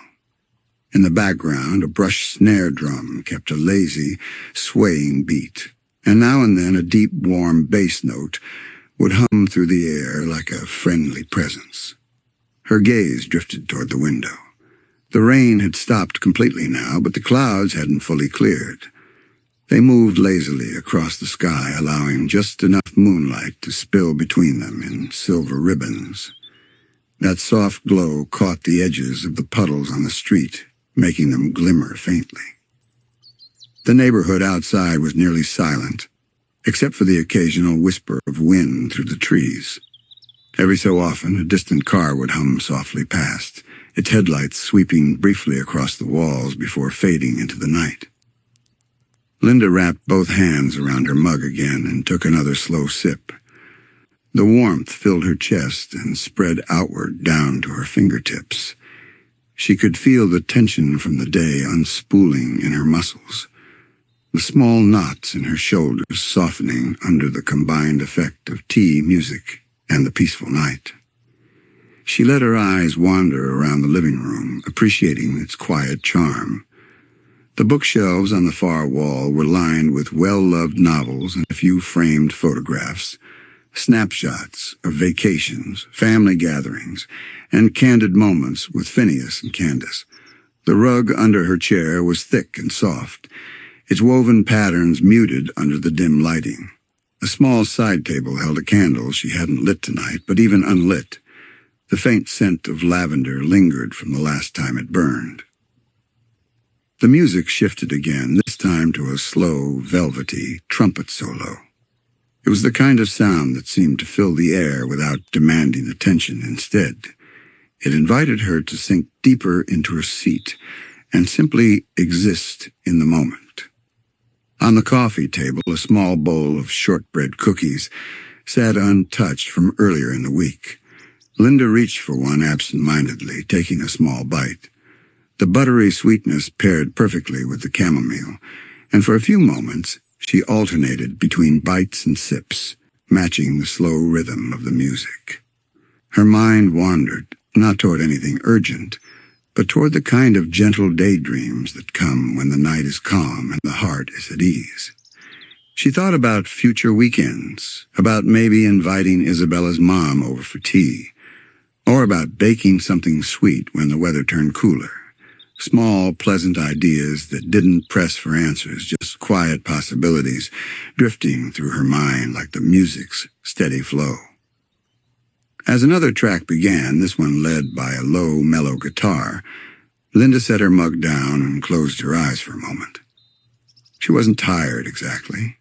In the background, a brushed snare drum kept a lazy, swaying beat, and now and then a deep, warm bass note would hum through the air like a friendly presence. Her gaze drifted toward the window. The rain had stopped completely now, but the clouds hadn't fully cleared. They moved lazily across the sky, allowing just enough moonlight to spill between them in silver ribbons. That soft glow caught the edges of the puddles on the street, making them glimmer faintly. The neighborhood outside was nearly silent, except for the occasional whisper of wind through the trees. Every so often, a distant car would hum softly past, its headlights sweeping briefly across the walls before fading into the night. Linda wrapped both hands around her mug again and took another slow sip. The warmth filled her chest and spread outward down to her fingertips. She could feel the tension from the day unspooling in her muscles, the small knots in her shoulders softening under the combined effect of tea, music, and the peaceful night. She let her eyes wander around the living room, appreciating its quiet charm. The bookshelves on the far wall were lined with well-loved novels and a few framed photographs, snapshots of vacations, family gatherings, and candid moments with Phineas and Candace. The rug under her chair was thick and soft, its woven patterns muted under the dim lighting. A small side table held a candle she hadn't lit tonight, but even unlit, the faint scent of lavender lingered from the last time it burned. The music shifted again, this time to a slow, velvety trumpet solo. It was the kind of sound that seemed to fill the air without demanding attention. Instead, it invited her to sink deeper into her seat and simply exist in the moment. On the coffee table, a small bowl of shortbread cookies sat untouched from earlier in the week. Linda reached for one absent-mindedly, taking a small bite. The buttery sweetness paired perfectly with the chamomile, and for a few moments she alternated between bites and sips, matching the slow rhythm of the music. Her mind wandered, not toward anything urgent, but toward the kind of gentle daydreams that come when the night is calm and the heart is at ease. She thought about future weekends, about maybe inviting Isabella's mom over for tea, or about baking something sweet when the weather turned cooler. Small, pleasant ideas that didn't press for answers, just quiet possibilities drifting through her mind like the music's steady flow. As another track began, this one led by a low, mellow guitar, Linda set her mug down and closed her eyes for a moment. She wasn't tired exactly,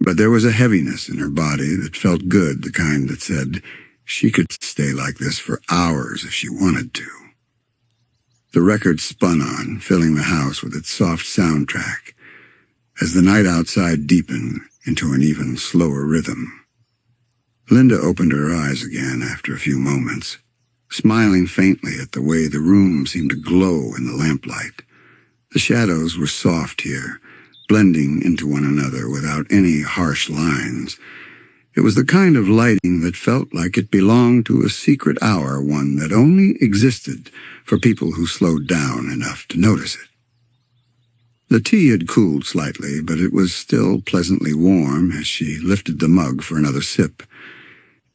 but there was a heaviness in her body that felt good, the kind that said she could stay like this for hours if she wanted to. The record spun on, filling the house with its soft soundtrack, as the night outside deepened into an even slower rhythm. Linda opened her eyes again after a few moments, smiling faintly at the way the room seemed to glow in the lamplight. The shadows were soft here, blending into one another without any harsh lines. It was the kind of lighting that felt like it belonged to a secret hour, one that only existed for people who slowed down enough to notice it. The tea had cooled slightly, but it was still pleasantly warm as she lifted the mug for another sip.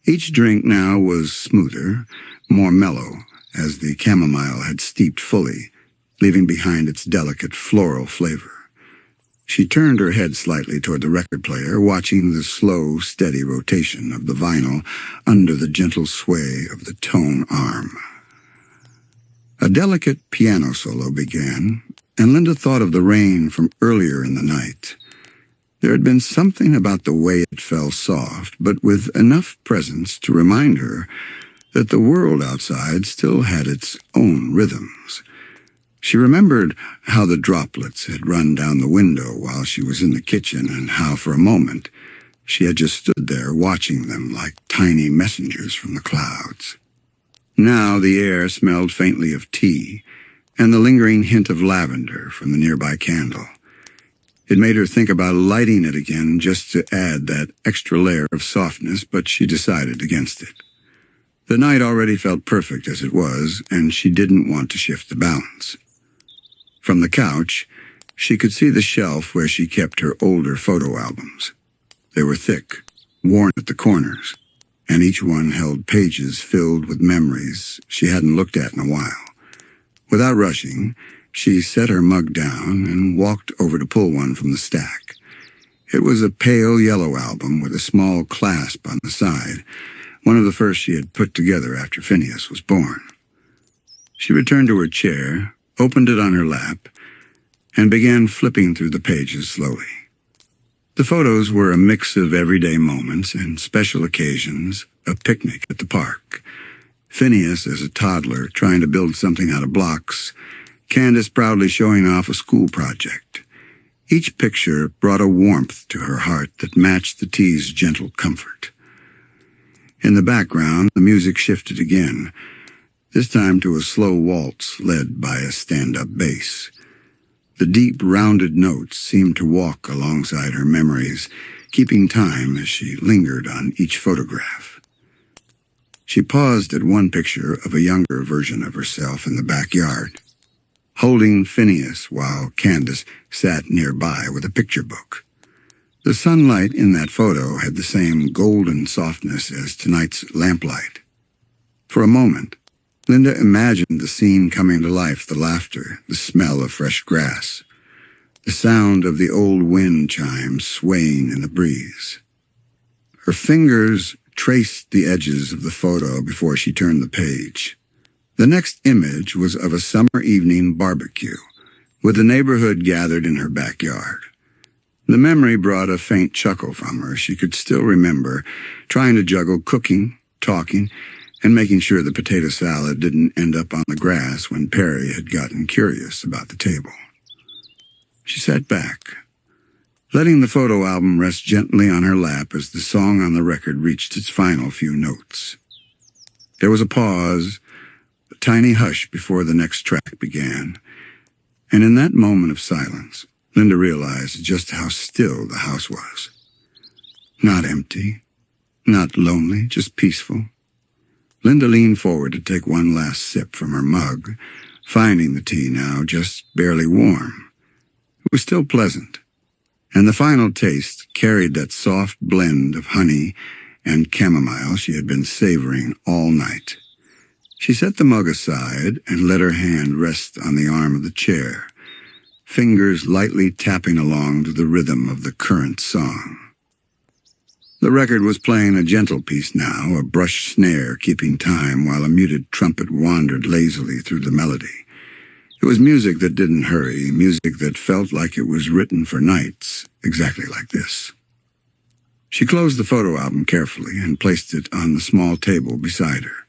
Each drink now was smoother, more mellow, as the chamomile had steeped fully, leaving behind its delicate floral flavor. She turned her head slightly toward the record player, watching the slow, steady rotation of the vinyl under the gentle sway of the tone arm. A delicate piano solo began, and Linda thought of the rain from earlier in the night. There had been something about the way it fell soft, but with enough presence to remind her that the world outside still had its own rhythms. She remembered how the droplets had run down the window while she was in the kitchen, and how for a moment she had just stood there watching them like tiny messengers from the clouds. Now the air smelled faintly of tea, and the lingering hint of lavender from the nearby candle. It made her think about lighting it again just to add that extra layer of softness, but she decided against it. The night already felt perfect as it was, and she didn't want to shift the balance. From the couch, she could see the shelf where she kept her older photo albums. They were thick, worn at the corners, and each one held pages filled with memories she hadn't looked at in a while. Without rushing, she set her mug down and walked over to pull one from the stack. It was a pale yellow album with a small clasp on the side, one of the first she had put together after Phineas was born. She returned to her chair, opened it on her lap, and began flipping through the pages slowly. The photos were a mix of everyday moments and special occasions, a picnic at the park, Phineas as a toddler trying to build something out of blocks, Candace proudly showing off a school project, Each picture brought a warmth to her heart that matched the tea's gentle comfort. In the background, the music shifted again, this time to a slow waltz led by a stand-up bass. The deep, rounded notes seemed to walk alongside her memories, keeping time as she lingered on each photograph. She paused at one picture of a younger version of herself in the backyard, holding Phineas while Candace sat nearby with a picture book. The sunlight in that photo had the same golden softness as tonight's lamplight. For a moment, Linda imagined the scene coming to life, the laughter, the smell of fresh grass, the sound of the old wind chimes swaying in the breeze. Her fingers traced the edges of the photo before she turned the page. The next image was of a summer evening barbecue, with the neighborhood gathered in her backyard. The memory brought a faint chuckle from her. She could still remember trying to juggle cooking, talking, and making sure the potato salad didn't end up on the grass when Perry had gotten curious about the table. She sat back, letting the photo album rest gently on her lap as the song on the record reached its final few notes. There was a pause, a tiny hush before the next track began, and in that moment of silence, Linda realized just how still the house was. Not empty, not lonely, just peaceful. Linda leaned forward to take one last sip from her mug, finding the tea now just barely warm. It was still pleasant, and the final taste carried that soft blend of honey and chamomile she had been savoring all night. She set the mug aside and let her hand rest on the arm of the chair, fingers lightly tapping along to the rhythm of the current song. The record was playing a gentle piece now, a brush snare keeping time while a muted trumpet wandered lazily through the melody. It was music that didn't hurry, music that felt like it was written for nights, exactly like this. She closed the photo album carefully and placed it on the small table beside her.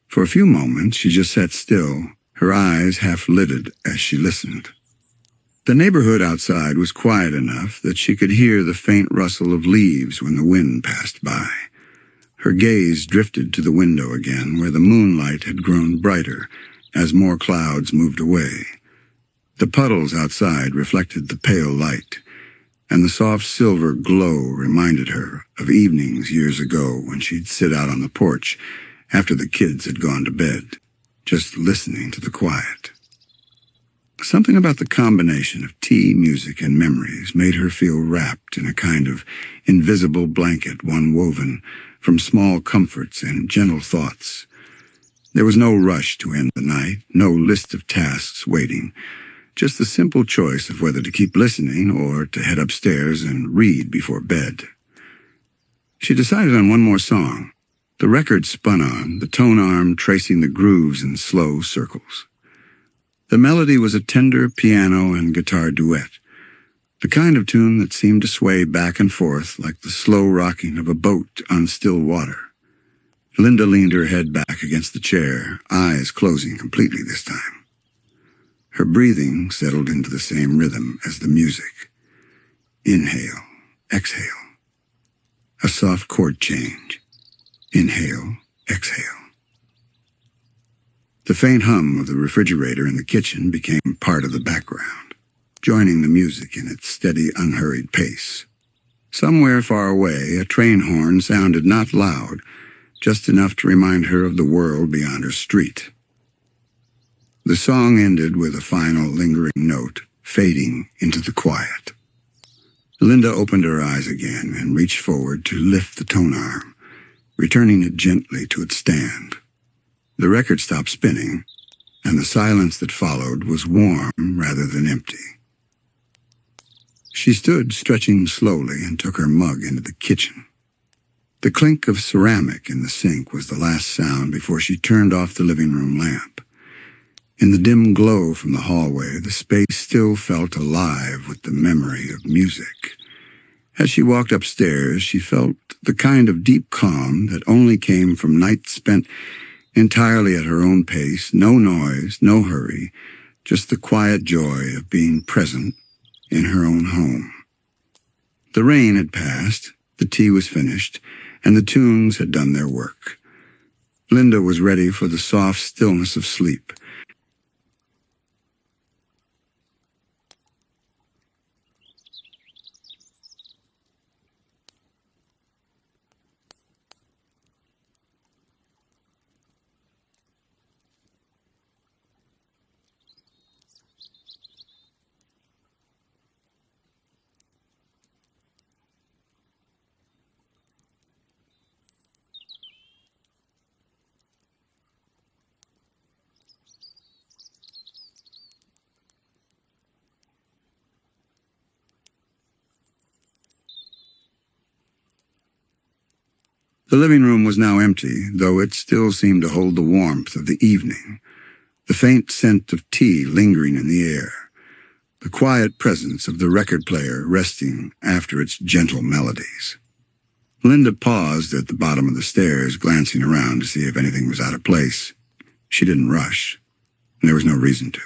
For a few moments, she just sat still, her eyes half-lidded as she listened. The neighborhood outside was quiet enough that she could hear the faint rustle of leaves when the wind passed by. Her gaze drifted to the window again, where the moonlight had grown brighter as more clouds moved away. The puddles outside reflected the pale light, and the soft silver glow reminded her of evenings years ago when she'd sit out on the porch after the kids had gone to bed, just listening to the quiet. Something about the combination of tea, music, and memories made her feel wrapped in a kind of invisible blanket, one woven from small comforts and gentle thoughts. There was no rush to end the night, no list of tasks waiting, just the simple choice of whether to keep listening or to head upstairs and read before bed. She decided on one more song. The record spun on, the tone arm tracing the grooves in slow circles. The melody was a tender piano and guitar duet, the kind of tune that seemed to sway back and forth like the slow rocking of a boat on still water. Linda leaned her head back against the chair, eyes closing completely this time. Her breathing settled into the same rhythm as the music. Inhale, exhale. A soft chord change. Inhale, exhale. The faint hum of the refrigerator in the kitchen became part of the background, joining the music in its steady, unhurried pace. Somewhere far away, a train horn sounded not loud, just enough to remind her of the world beyond her street. The song ended with a final lingering note, fading into the quiet. Linda opened her eyes again and reached forward to lift the tone arm, returning it gently to its stand. The record stopped spinning, and the silence that followed was warm rather than empty. She stood stretching slowly and took her mug into the kitchen. The clink of ceramic in the sink was the last sound before she turned off the living room lamp. In the dim glow from the hallway, the space still felt alive with the memory of music. As she walked upstairs, she felt the kind of deep calm that only came from nights spent entirely at her own pace, no noise, no hurry, just the quiet joy of being present in her own home. The rain had passed, the tea was finished, and the tunes had done their work. Linda was ready for the soft stillness of sleep. The living room was now empty, though it still seemed to hold the warmth of the evening, the faint scent of tea lingering in the air, the quiet presence of the record player resting after its gentle melodies. Linda paused at the bottom of the stairs, glancing around to see if anything was out of place. She didn't rush, and there was no reason to.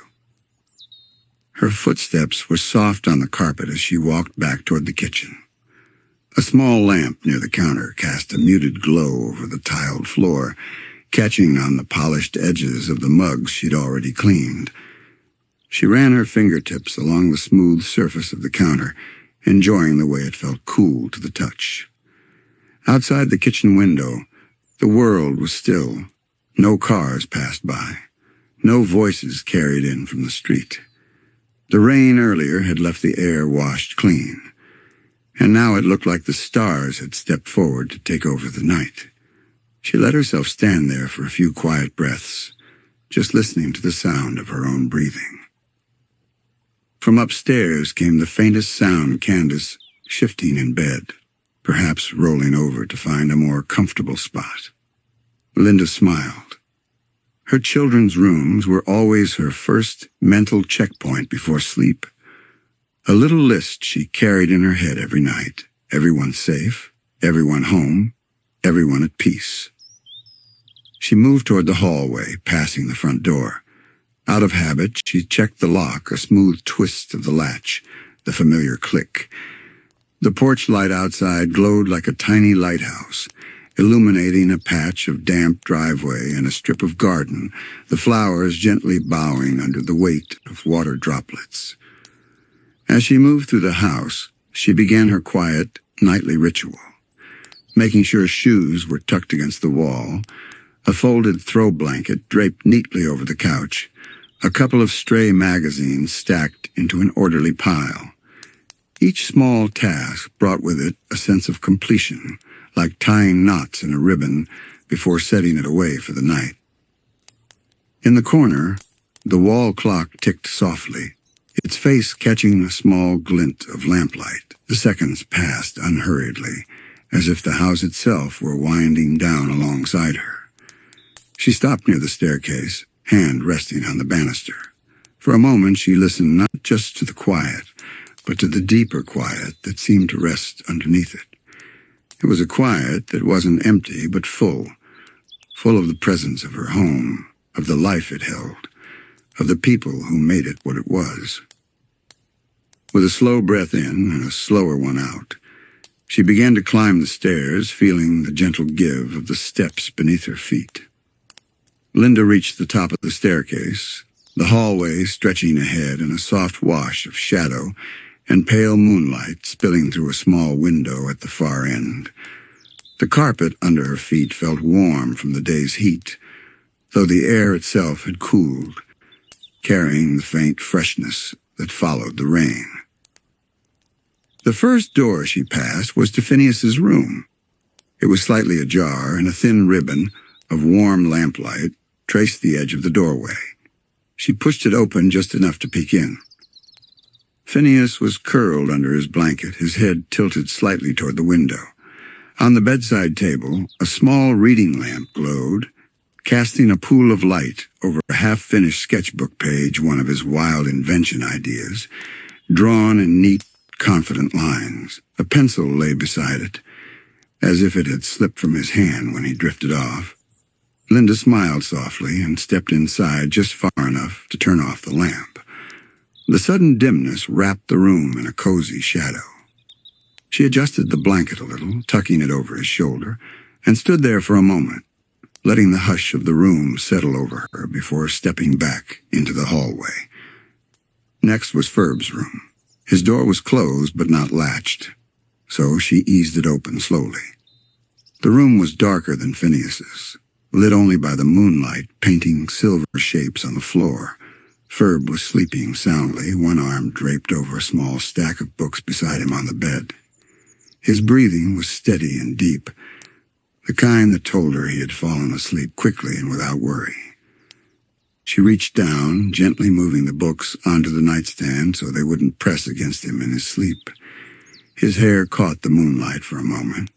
Her footsteps were soft on the carpet as she walked back toward the kitchen. A small lamp near the counter cast a muted glow over the tiled floor, catching on the polished edges of the mugs she'd already cleaned. She ran her fingertips along the smooth surface of the counter, enjoying the way it felt cool to the touch. Outside the kitchen window, the world was still. No cars passed by. No voices carried in from the street. The rain earlier had left the air washed clean, and now it looked like the stars had stepped forward to take over the night. She let herself stand there for a few quiet breaths, just listening to the sound of her own breathing. From upstairs came the faintest sound Candace shifting in bed, perhaps rolling over to find a more comfortable spot. Linda smiled. Her children's rooms were always her first mental checkpoint before sleep. A little list she carried in her head every night. Everyone safe, everyone home, everyone at peace. She moved toward the hallway, passing the front door. Out of habit, she checked the lock, a smooth twist of the latch, the familiar click. The porch light outside glowed like a tiny lighthouse, illuminating a patch of damp driveway and a strip of garden, the flowers gently bowing under the weight of water droplets. As she moved through the house, she began her quiet, nightly ritual, making sure shoes were tucked against the wall, a folded throw blanket draped neatly over the couch, a couple of stray magazines stacked into an orderly pile. Each small task brought with it a sense of completion, like tying knots in a ribbon before setting it away for the night. In the corner, the wall clock ticked softly, its face catching a small glint of lamplight. The seconds passed unhurriedly, as if the house itself were winding down alongside her. She stopped near the staircase, hand resting on the banister. For a moment she listened not just to the quiet, but to the deeper quiet that seemed to rest underneath it. It was a quiet that wasn't empty, but full of the presence of her home, of the life it held, of the people who made it what it was. With a slow breath in and a slower one out, she began to climb the stairs, feeling the gentle give of the steps beneath her feet. Linda reached the top of the staircase, the hallway stretching ahead in a soft wash of shadow and pale moonlight spilling through a small window at the far end. The carpet under her feet felt warm from the day's heat, though the air itself had cooled, carrying the faint freshness that followed the rain. The first door she passed was to Phineas's room. It was slightly ajar, and a thin ribbon of warm lamplight traced the edge of the doorway. She pushed it open just enough to peek in. Phineas was curled under his blanket, his head tilted slightly toward the window. On the bedside table, a small reading lamp glowed, casting a pool of light over a half-finished sketchbook page, one of his wild invention ideas, drawn in neat, confident lines. A pencil lay beside it, as if it had slipped from his hand when he drifted off. Linda smiled softly and stepped inside just far enough to turn off the lamp. The sudden dimness wrapped the room in a cozy shadow. She adjusted the blanket a little, tucking it over his shoulder, and stood there for a moment, letting the hush of the room settle over her before stepping back into the hallway. Next was Ferb's room. His door was closed but not latched, so she eased it open slowly. The room was darker than Phineas's, lit only by the moonlight painting silver shapes on the floor. Ferb was sleeping soundly, one arm draped over a small stack of books beside him on the bed. His breathing was steady and deep, the kind that told her he had fallen asleep quickly and without worry. She reached down, gently moving the books onto the nightstand so they wouldn't press against him in his sleep. His hair caught the moonlight for a moment,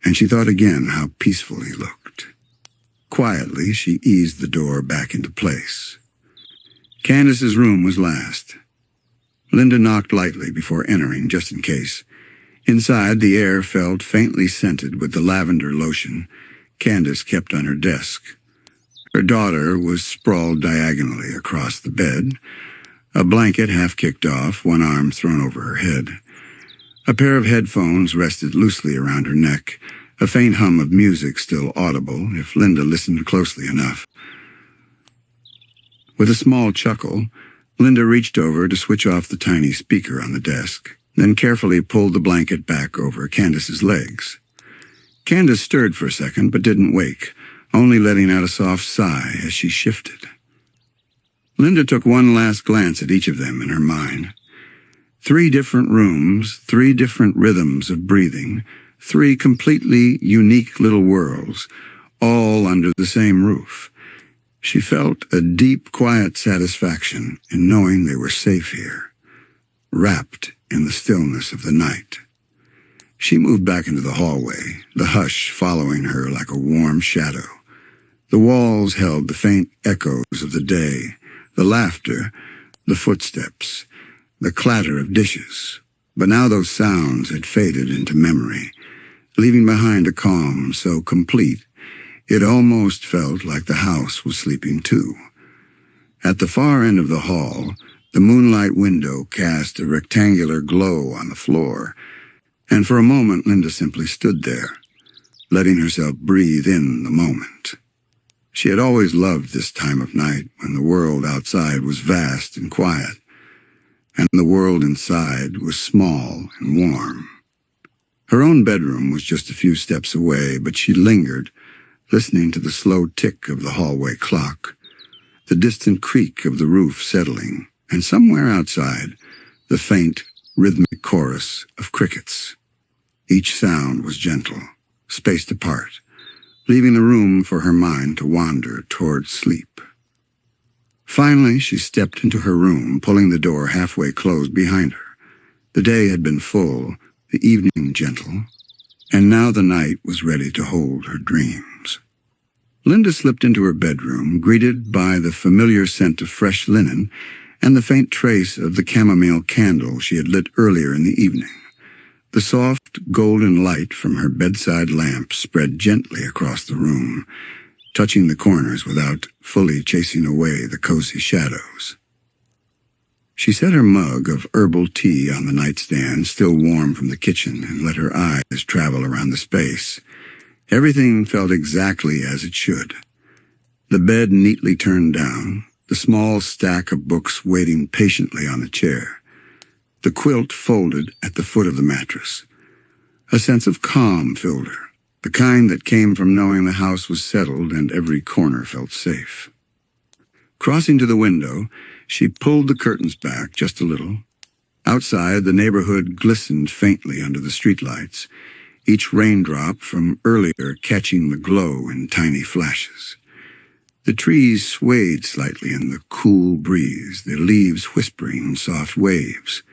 and she thought again how peaceful he looked. Quietly, she eased the door back into place. Candace's room was last. Linda knocked lightly before entering, just in case. Inside, the air felt faintly scented with the lavender lotion Candace kept on her desk. Her daughter was sprawled diagonally across the bed, a blanket half kicked off, one arm thrown over her head. A pair of headphones rested loosely around her neck, a faint hum of music still audible if Linda listened closely enough. With a small chuckle, Linda reached over to switch off the tiny speaker on the desk, then carefully pulled the blanket back over Candace's legs. Candace stirred for a second but didn't wake, only letting out a soft sigh as she shifted. Linda took one last glance at each of them in her mind. 3 different rooms, 3 different rhythms of breathing, 3 completely unique little worlds, all under the same roof. She felt a deep, quiet satisfaction in knowing they were safe here, wrapped in the stillness of the night. She moved back into the hallway, the hush following her like a warm shadow. The walls held the faint echoes of the day, the laughter, the footsteps, the clatter of dishes. But now those sounds had faded into memory, leaving behind a calm so complete it almost felt like the house was sleeping too. At the far end of the hall, the moonlight window cast a rectangular glow on the floor, and for a moment Linda simply stood there, letting herself breathe in the moment. She had always loved this time of night when the world outside was vast and quiet, and the world inside was small and warm. Her own bedroom was just a few steps away, but she lingered, listening to the slow tick of the hallway clock, the distant creak of the roof settling, and somewhere outside, the faint, rhythmic chorus of crickets. Each sound was gentle, spaced apart, leaving the room for her mind to wander toward sleep. Finally, she stepped into her room, pulling the door halfway closed behind her. The day had been full, the evening gentle, and now the night was ready to hold her dreams. Linda slipped into her bedroom, greeted by the familiar scent of fresh linen and the faint trace of the chamomile candle she had lit earlier in the evening. The soft, golden light from her bedside lamp spread gently across the room, touching the corners without fully chasing away the cozy shadows. She set her mug of herbal tea on the nightstand, still warm from the kitchen, and let her eyes travel around the space. Everything felt exactly as it should. The bed neatly turned down, the small stack of books waiting patiently on the chair, the quilt folded at the foot of the mattress. A sense of calm filled her, the kind that came from knowing the house was settled and every corner felt safe. Crossing to the window, she pulled the curtains back just a little. Outside, the neighborhood glistened faintly under the streetlights, each raindrop from earlier catching the glow in tiny flashes. The trees swayed slightly in the cool breeze, their leaves whispering in soft waves.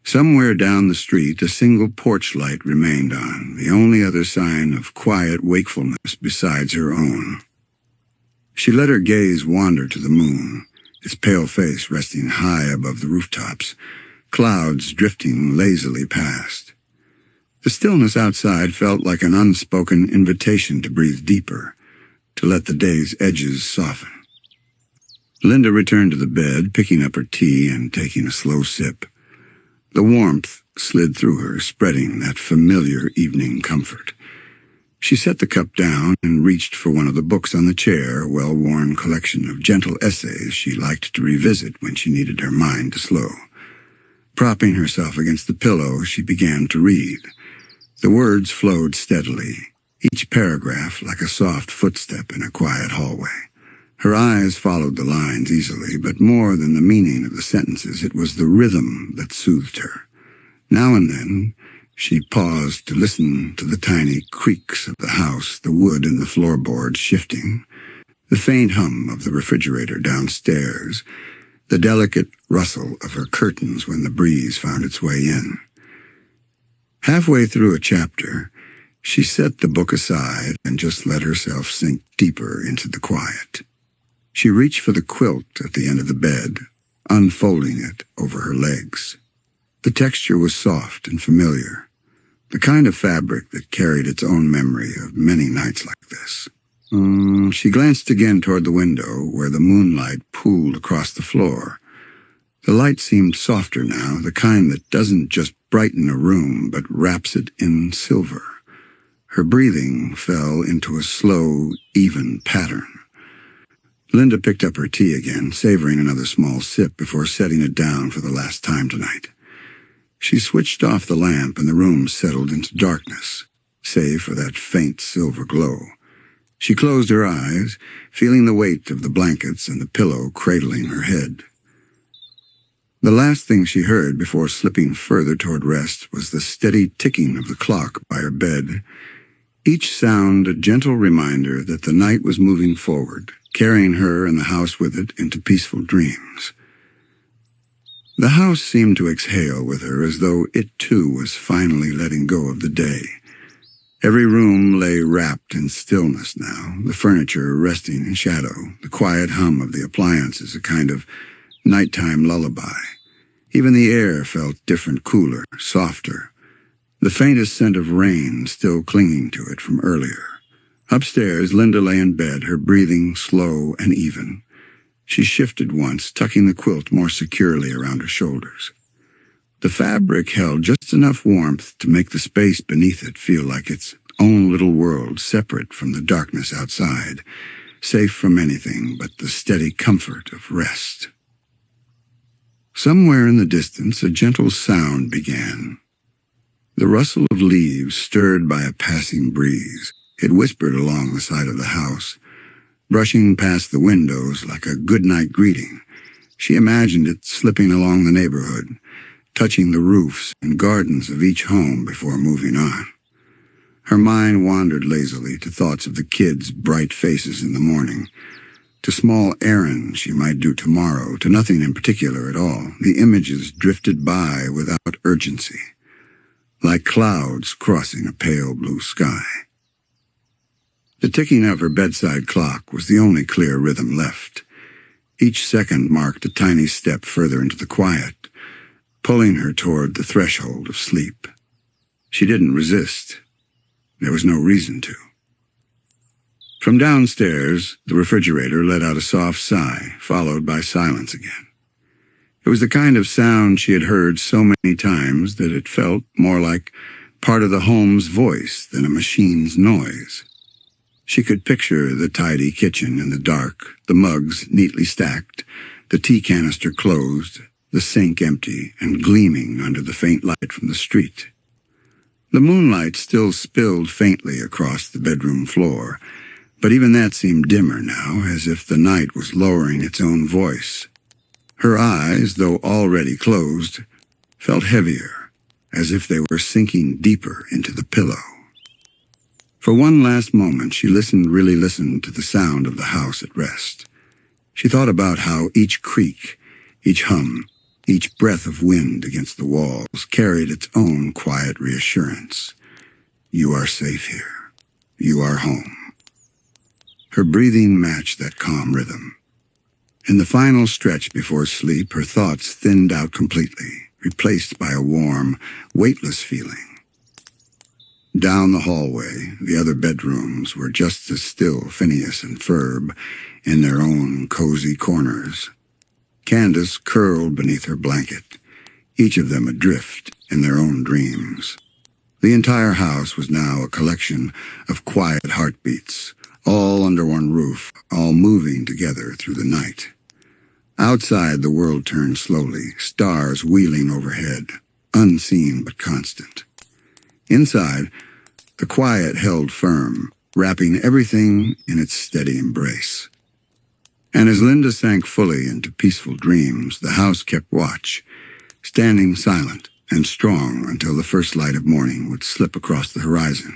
Somewhere down the street, a single porch light remained on, the only other sign of quiet wakefulness besides her own. She let her gaze wander to the moon, its pale face resting high above the rooftops, clouds drifting lazily past. The stillness outside felt like an unspoken invitation to breathe deeper, to let the day's edges soften. Linda returned to the bed, picking up her tea and taking a slow sip. The warmth slid through her, spreading that familiar evening comfort. She set the cup down and reached for one of the books on the chair, a well-worn collection of gentle essays she liked to revisit when she needed her mind to slow. Propping herself against the pillow, she began to read. The words flowed steadily, each paragraph like a soft footstep in a quiet hallway. Her eyes followed the lines easily, but more than the meaning of the sentences, it was the rhythm that soothed her. Now and then, she paused to listen to the tiny creaks of the house, the wood and the floorboards shifting, the faint hum of the refrigerator downstairs, the delicate rustle of her curtains when the breeze found its way in. Halfway through a chapter, she set the book aside and just let herself sink deeper into the quiet. She reached for the quilt at the end of the bed, unfolding it over her legs. The texture was soft and familiar, the kind of fabric that carried its own memory of many nights like this. She glanced again toward the window, where the moonlight pooled across the floor. The light seemed softer now, the kind that doesn't just brighten a room, but wraps it in silver. Her breathing fell into a slow, even pattern. Linda picked up her tea again, savoring another small sip before setting it down for the last time tonight. She switched off the lamp and the room settled into darkness, save for that faint silver glow. She closed her eyes, feeling the weight of the blankets and the pillow cradling her head. The last thing she heard before slipping further toward rest was the steady ticking of the clock by her bed, each sound a gentle reminder that the night was moving forward, carrying her and the house with it into peaceful dreams. The house seemed to exhale with her as though it too was finally letting go of the day. Every room lay wrapped in stillness now, the furniture resting in shadow, the quiet hum of the appliances a kind of nighttime lullaby. Even the air felt different, cooler, softer, the faintest scent of rain still clinging to it from earlier. Upstairs, Linda lay in bed, her breathing slow and even. She shifted once, tucking the quilt more securely around her shoulders. The fabric held just enough warmth to make the space beneath it feel like its own little world, separate from the darkness outside, safe from anything but the steady comfort of rest. Somewhere in the distance, a gentle sound began. The rustle of leaves stirred by a passing breeze. It whispered along the side of the house, brushing past the windows like a good-night greeting. She imagined it slipping along the neighborhood, touching the roofs and gardens of each home before moving on. Her mind wandered lazily to thoughts of the kids' bright faces in the morning, to small errands she might do tomorrow, to nothing in particular at all. The images drifted by without urgency, like clouds crossing a pale blue sky. The ticking of her bedside clock was the only clear rhythm left. Each second marked a tiny step further into the quiet, pulling her toward the threshold of sleep. She didn't resist. There was no reason to. From downstairs, the refrigerator let out a soft sigh, followed by silence again. It was the kind of sound she had heard so many times that it felt more like part of the home's voice than a machine's noise. She could picture the tidy kitchen in the dark, the mugs neatly stacked, the tea canister closed, the sink empty and gleaming under the faint light from the street. The moonlight still spilled faintly across the bedroom floor, but even that seemed dimmer now, as if the night was lowering its own voice. Her eyes, though already closed, felt heavier, as if they were sinking deeper into the pillow. For one last moment, she really listened to the sound of the house at rest. She thought about how each creak, each hum, each breath of wind against the walls carried its own quiet reassurance. You are safe here. You are home. Her breathing matched that calm rhythm. In the final stretch before sleep, her thoughts thinned out completely, replaced by a warm, weightless feeling. Down the hallway, the other bedrooms were just as still Phineas and Ferb in their own cozy corners. Candace curled beneath her blanket, each of them adrift in their own dreams. The entire house was now a collection of quiet heartbeats, all under one roof, all moving together through the night. Outside, the world turned slowly, stars wheeling overhead, unseen but constant. Inside, the quiet held firm, wrapping everything in its steady embrace. And as Linda sank fully into peaceful dreams, the house kept watch, standing silent and strong until the first light of morning would slip across the horizon.